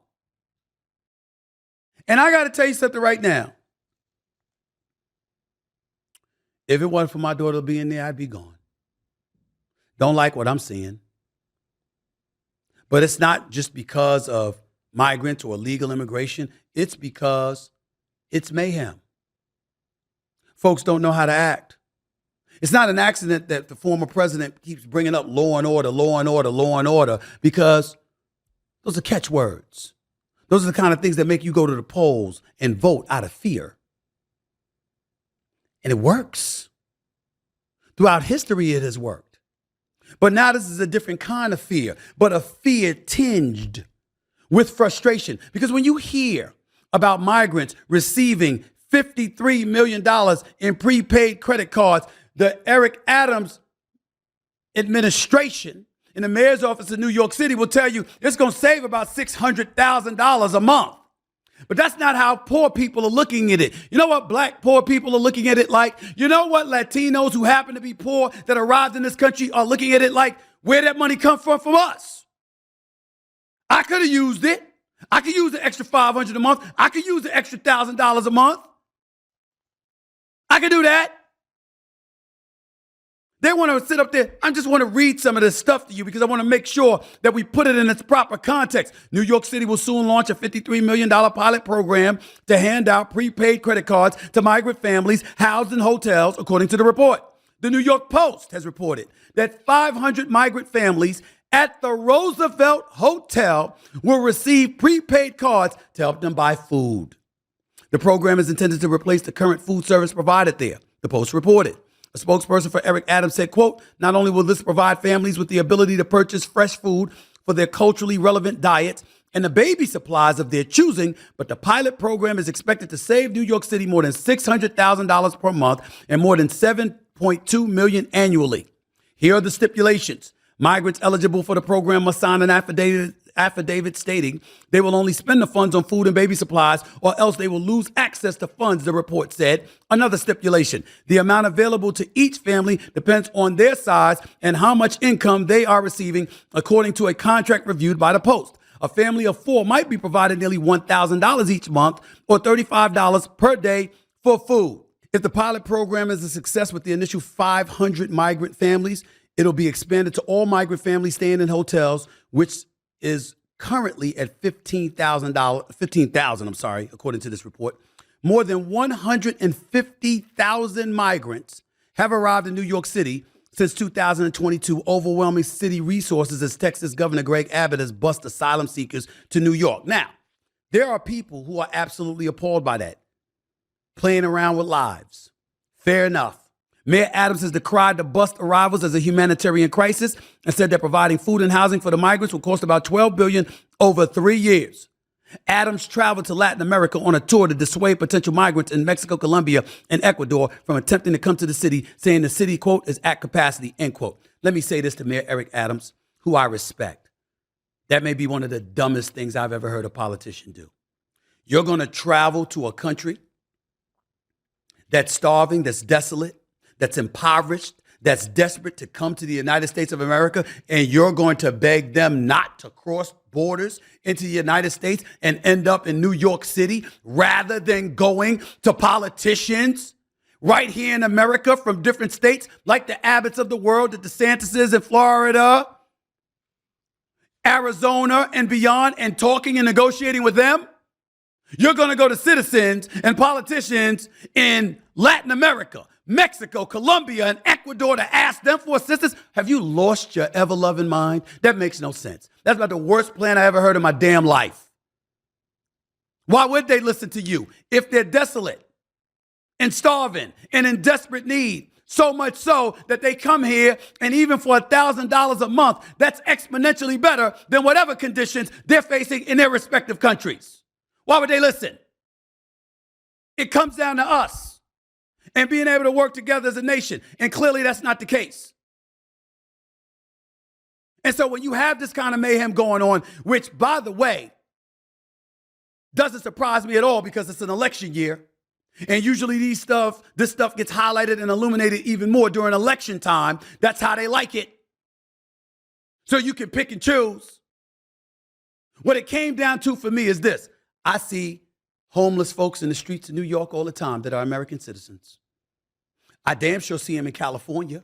And I got to tell you something right now. If it wasn't for my daughter being there, I'd be gone. Don't like what I'm seeing. But it's not just because of migrants or illegal immigration. It's because it's mayhem. Folks don't know how to act. It's not an accident that the former president keeps bringing up law and order, law and order, law and order, because those are catchwords. Those are the kind of things that make you go to the polls and vote out of fear. And it works. Throughout history, it has worked. But now this is a different kind of fear, but a fear tinged with frustration. Because when you hear about migrants receiving $53 million in prepaid credit cards, the Eric Adams administration in the mayor's office in New York City will tell you it's going to save about $600,000 a month. But that's not how poor people are looking at it. You know what black poor people are looking at it like? You know what Latinos who happen to be poor that arrived in this country are looking at it like? Where that money come from us? I could have used it. I could use the extra $500 a month. I could use the extra $1,000 a month. I could do that. They want to sit up there. I just want to read some of this stuff to you because I want to make sure that we put it in its proper context. New York City will soon launch a $53 million pilot program to hand out prepaid credit cards to migrant families housed in hotels, according to the report. The New York Post has reported that 500 migrant families at the Roosevelt Hotel will receive prepaid cards to help them buy food. The program is intended to replace the current food service provided there, the Post reported. A spokesperson for Eric Adams said, quote, not only will this provide families with the ability to purchase fresh food for their culturally relevant diets and the baby supplies of their choosing, but the pilot program is expected to save New York City more than $600,000 per month and more than $7.2 million annually. Here are the stipulations. Migrants eligible for the program must sign an affidavit stating they will only spend the funds on food and baby supplies or else they will lose access to funds, the report said. Another stipulation, the amount available to each family depends on their size and how much income they are receiving, according to a contract reviewed by the Post. A family of four might be provided nearly $1,000 each month or $35 per day for food. If the pilot program is a success with the initial 500 migrant families, it'll be expanded to all migrant families staying in hotels, which is currently at $15,000, according to this report. More than 150,000 migrants have arrived in New York City since 2022, overwhelming city resources as Texas Governor Greg Abbott has bused asylum seekers to New York. Now, there are people who are absolutely appalled by that, playing around with lives. Fair enough. Mayor Adams has decried the bus arrivals as a humanitarian crisis and said that providing food and housing for the migrants will cost about $12 billion over 3 years. Adams traveled to Latin America on a tour to dissuade potential migrants in Mexico, Colombia, and Ecuador from attempting to come to the city, saying the city, quote, is at capacity, end quote. Let me say this to Mayor Eric Adams, who I respect. That may be one of the dumbest things I've ever heard a politician do. You're going to travel to a country that's starving, that's desolate, that's impoverished, that's desperate to come to the United States of America, and you're going to beg them not to cross borders into the United States and end up in New York City rather than going to politicians right here in America from different states like the Abbotts of the world, the DeSantises in Florida, Arizona, and beyond, and talking and negotiating with them? You're going to go to citizens and politicians in Latin America, Mexico, Colombia, and Ecuador to ask them for assistance? Have you lost your ever-loving mind? That makes no sense. That's about the worst plan I ever heard in my damn life. Why would they listen to you if they're desolate and starving and in desperate need? So much so that they come here, and even for $1,000 a month, that's exponentially better than whatever conditions they're facing in their respective countries. Why would they listen? It comes down to us and being able to work together as a nation. And clearly that's not the case. And so when you have this kind of mayhem going on, which, by the way, doesn't surprise me at all because it's an election year. And usually this stuff gets highlighted and illuminated even more during election time. That's how they like it. So you can pick and choose. What it came down to for me is this. I see homeless folks in the streets of New York all the time that are American citizens. I damn sure see them in California.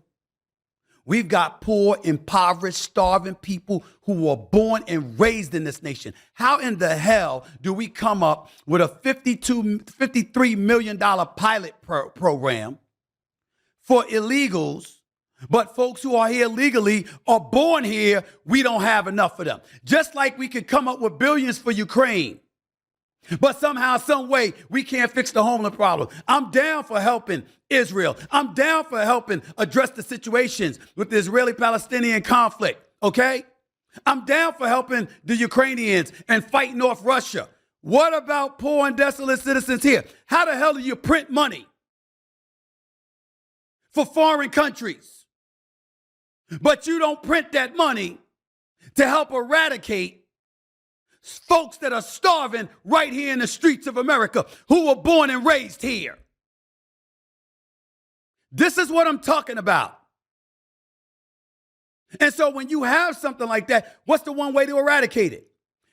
We've got poor, impoverished, starving people who were born and raised in this nation. How in the hell do we come up with a $53 million pilot program for illegals, but folks who are here legally are born here, we don't have enough for them? Just like we could come up with billions for Ukraine, but somehow, some way, we can't fix the homeless problem. I'm down for helping Israel. I'm down for helping address the situations with the Israeli-Palestinian conflict, okay? I'm down for helping the Ukrainians and fighting off Russia. What about poor and desolate citizens here? How the hell do you print money for foreign countries, but you don't print that money to help eradicate folks that are starving right here in the streets of America who were born and raised here? This is what I'm talking about. And so when you have something like that, what's the one way to eradicate it?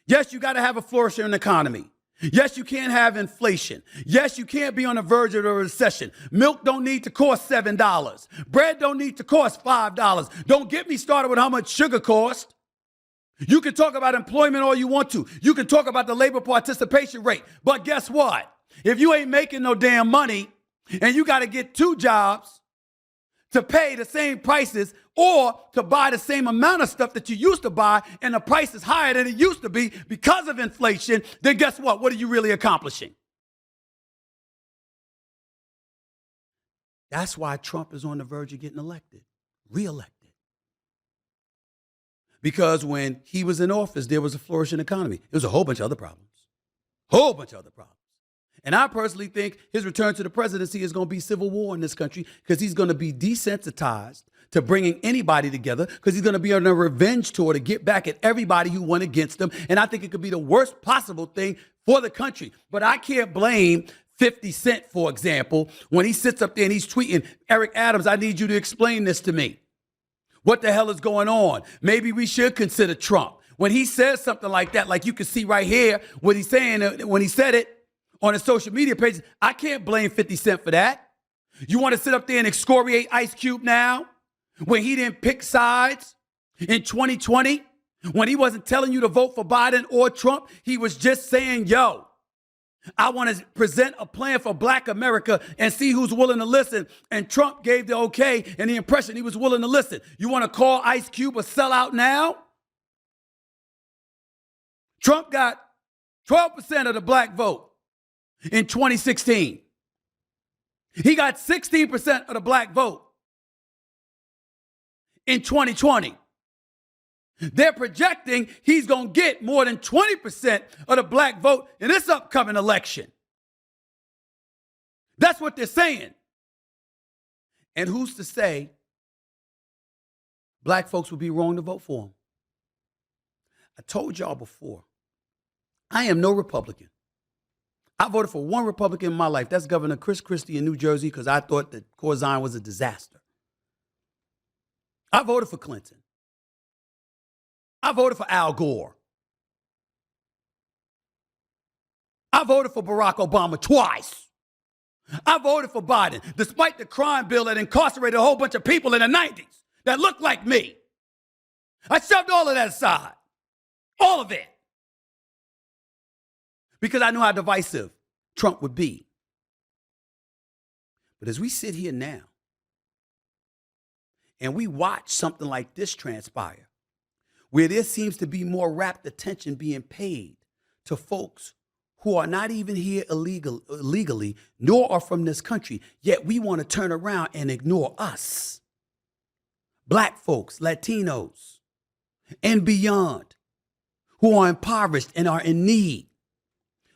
Yes, you got to have a flourishing economy. Yes, you can't have inflation. Yes, you can't be on the verge of a recession. Milk don't need to cost $7. Bread don't need to cost $5. Don't get me started with how much sugar costs. You can talk about employment all you want to. You can talk about the labor participation rate. But guess what? If you ain't making no damn money and you got to get 2 jobs to pay the same prices or to buy the same amount of stuff that you used to buy and the price is higher than it used to be because of inflation, then guess what? What are you really accomplishing? That's why Trump is on the verge of getting elected, reelected. Because when he was in office, there was a flourishing economy. There was a whole bunch of other problems. And I personally think his return to the presidency is going to be civil war in this country because he's going to be desensitized to bringing anybody together because he's going to be on a revenge tour to get back at everybody who went against him. And I think it could be the worst possible thing for the country. But I can't blame 50 Cent, for example, when he sits up there and he's tweeting, Eric Adams, I need you to explain this to me. What the hell is going on? Maybe we should consider Trump. When he says something like that, like you can see right here, what he's saying when he said it on his social media pages, I can't blame 50 Cent for that. You want to sit up there and excoriate Ice Cube now when he didn't pick sides in 2020, when he wasn't telling you to vote for Biden or Trump? He was just saying, yo, I want to present a plan for Black America and see who's willing to listen. And Trump gave the okay and the impression he was willing to listen. You want to call Ice Cube a sellout now? Trump got 12% of the black vote in 2016. He got 16% of the black vote in 2020. They're projecting he's going to get more than 20% of the black vote in this upcoming election. That's what they're saying. And who's to say black folks would be wrong to vote for him? I told y'all before, I am no Republican. I voted for one Republican in my life. That's Governor Chris Christie in New Jersey because I thought that Corzine was a disaster. I voted for Clinton. I voted for Al Gore. I voted for Barack Obama twice. I voted for Biden, despite the crime bill that incarcerated a whole bunch of people in the 90s that looked like me. I shoved all of that aside. All of it. Because I knew how divisive Trump would be. But as we sit here now, and we watch something like this transpire, where there seems to be more rapt attention being paid to folks who are not even here illegally, nor are from this country, yet we want to turn around and ignore us. Black folks, Latinos, and beyond, who are impoverished and are in need.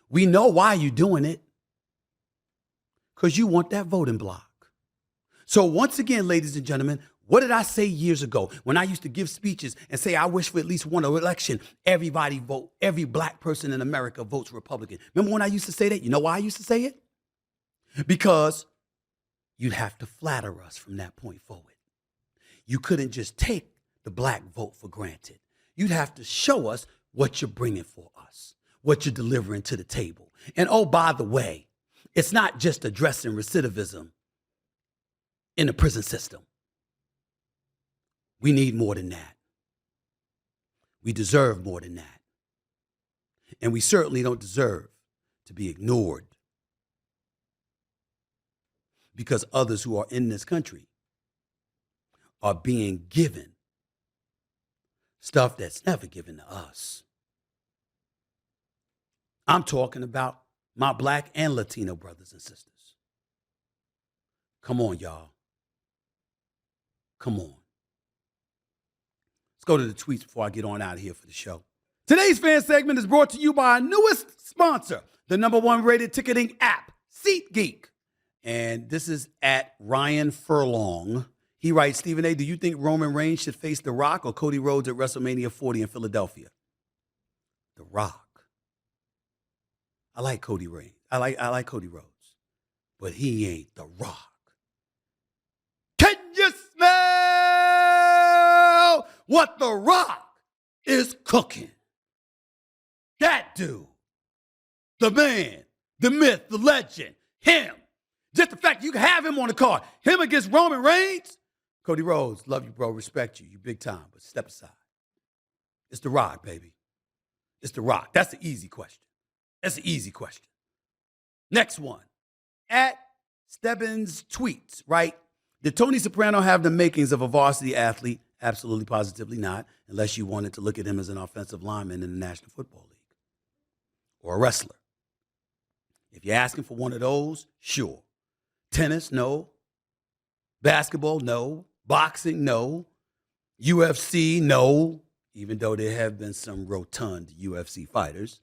We know why you're doing it. Because you want that voting block. So once again, ladies and gentlemen, what did I say years ago when I used to give speeches and say I wish for at least one election, everybody vote, every black person in America votes Republican? Remember when I used to say that? You know why I used to say it? Because you'd have to flatter us from that point forward. You couldn't just take the black vote for granted. You'd have to show us what you're bringing for us, what you're delivering to the table. And oh, by the way, it's not just addressing recidivism in the prison system. We need more than that. We deserve more than that. And we certainly don't deserve to be ignored because others who are in this country are being given stuff that's never given to us. I'm talking about my black and Latino brothers and sisters. Come on, y'all. Come on. Let's go to the tweets before I get on out of here for the show. Today's fan segment is brought to you by our newest sponsor, the #1 rated ticketing app, SeatGeek. And this is at Ryan Furlong. He writes, Stephen A., do you think Roman Reigns should face The Rock or Cody Rhodes at WrestleMania 40 in Philadelphia? The Rock. I like Cody Reigns. I like Cody Rhodes. But he ain't The Rock. Can you smell what The Rock is cooking? That dude. The man, the myth, the legend, him. Just the fact you can have him on the card. Him against Roman Reigns. Cody Rhodes, love you, bro. Respect you. You big time, but step aside. It's The Rock, baby. It's The Rock. That's the easy question. That's the easy question. Next one. At Stebbins tweets, right? Did Tony Soprano have the makings of a varsity athlete? Absolutely, positively not, unless you wanted to look at him as an offensive lineman in the National Football League or a wrestler. If you're asking for one of those, sure. Tennis, no. Basketball, no. Boxing, no. UFC, no. Even though there have been some rotund UFC fighters,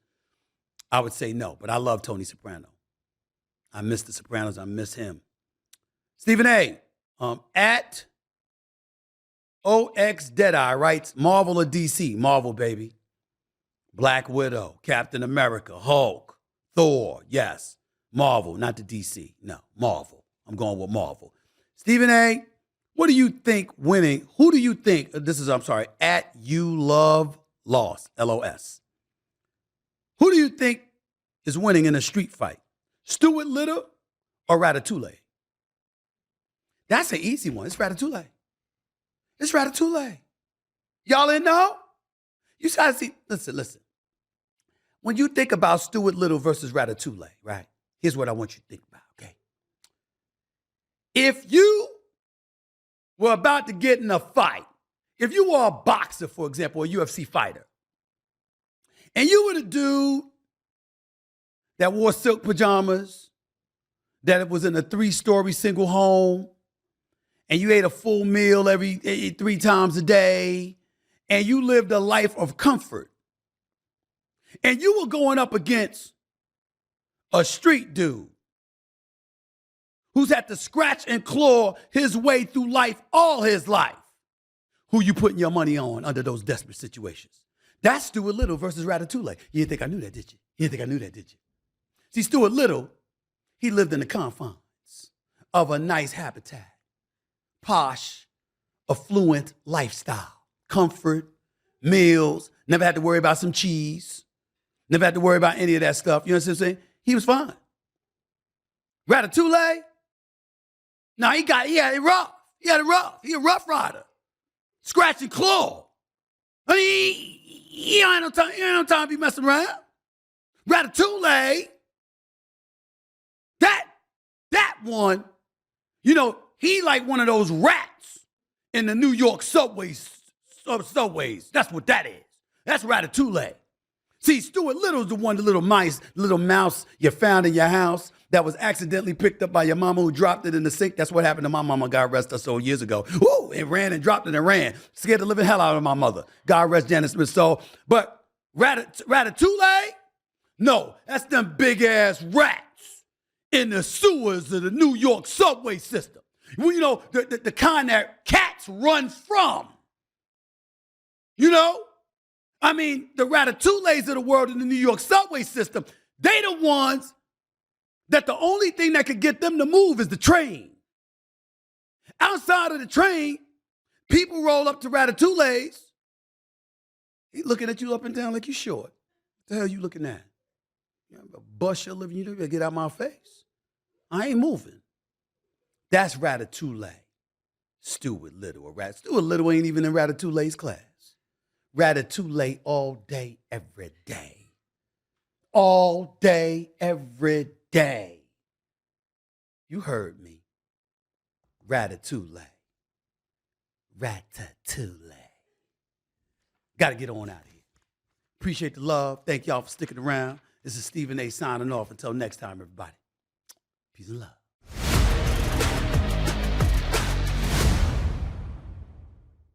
I would say no. But I love Tony Soprano. I miss the Sopranos. I miss him. Stephen A. At OX Deadeye writes, Marvel or DC? Marvel, baby. Black Widow, Captain America, Hulk, Thor, yes. Marvel, not the DC. No, Marvel. I'm going with Marvel. Stephen A., what do you think winning? Who do you think, at You Love Loss, LOS. Who do you think is winning in a street fight? Stuart Little or Ratatouille? That's an easy one. It's Ratatouille. It's Ratatouille. Y'all didn't know? You gotta see, listen. When you think about Stuart Little versus Ratatouille, right? Here's what I want you to think about, okay? If you were about to get in a fight, if you were a boxer, for example, a UFC fighter, and you were the dude that wore silk pajamas, that it was in a 3-story single home, and you ate a full meal every 3 times a day, and you lived a life of comfort, and you were going up against a street dude who's had to scratch and claw his way through life all his life, who you putting your money on under those desperate situations? That's Stuart Little versus Ratatouille. You didn't think I knew that, did you? You didn't think I knew that, did you? See, Stuart Little, he lived in the confines of a nice habitat, posh, affluent lifestyle, comfort, meals, never had to worry about some cheese, never had to worry about any of that stuff. You know what I'm saying? He was fine. Ratatouille, no, he had it rough. He had it rough. He a rough rider. Scratch and claw. I mean, he ain't no time to be messing around. Ratatouille, that one, you know, he like one of those rats in the New York subways. That's what that is. That's Ratatouille. See, Stuart Little's the little mouse you found in your house that was accidentally picked up by your mama who dropped it in the sink. That's what happened to my mama, God rest her soul, years ago. Woo, it ran and dropped it and ran. Scared the living hell out of my mother. God rest Janet Smith's soul. But Ratatouille? No, that's them big-ass rats in the sewers of the New York subway system. Well, you know, the kind that cats run from. You know? I mean, the Ratatouilles of the world in the New York subway system, they the ones that the only thing that could get them to move is the train. Outside of the train, people roll up to Ratatouilles. He looking at you up and down like you short. What the hell you looking at? You know, bust your living, you better get out of my face. I ain't moving. That's Ratatouille. Stuart Little. Stuart Little ain't even in Ratatouille's class. Ratatouille all day, every day. All day, every day. You heard me. Ratatouille. Ratatouille. Got to get on out of here. Appreciate the love. Thank y'all for sticking around. This is Stephen A. signing off. Until next time, everybody. Peace and love.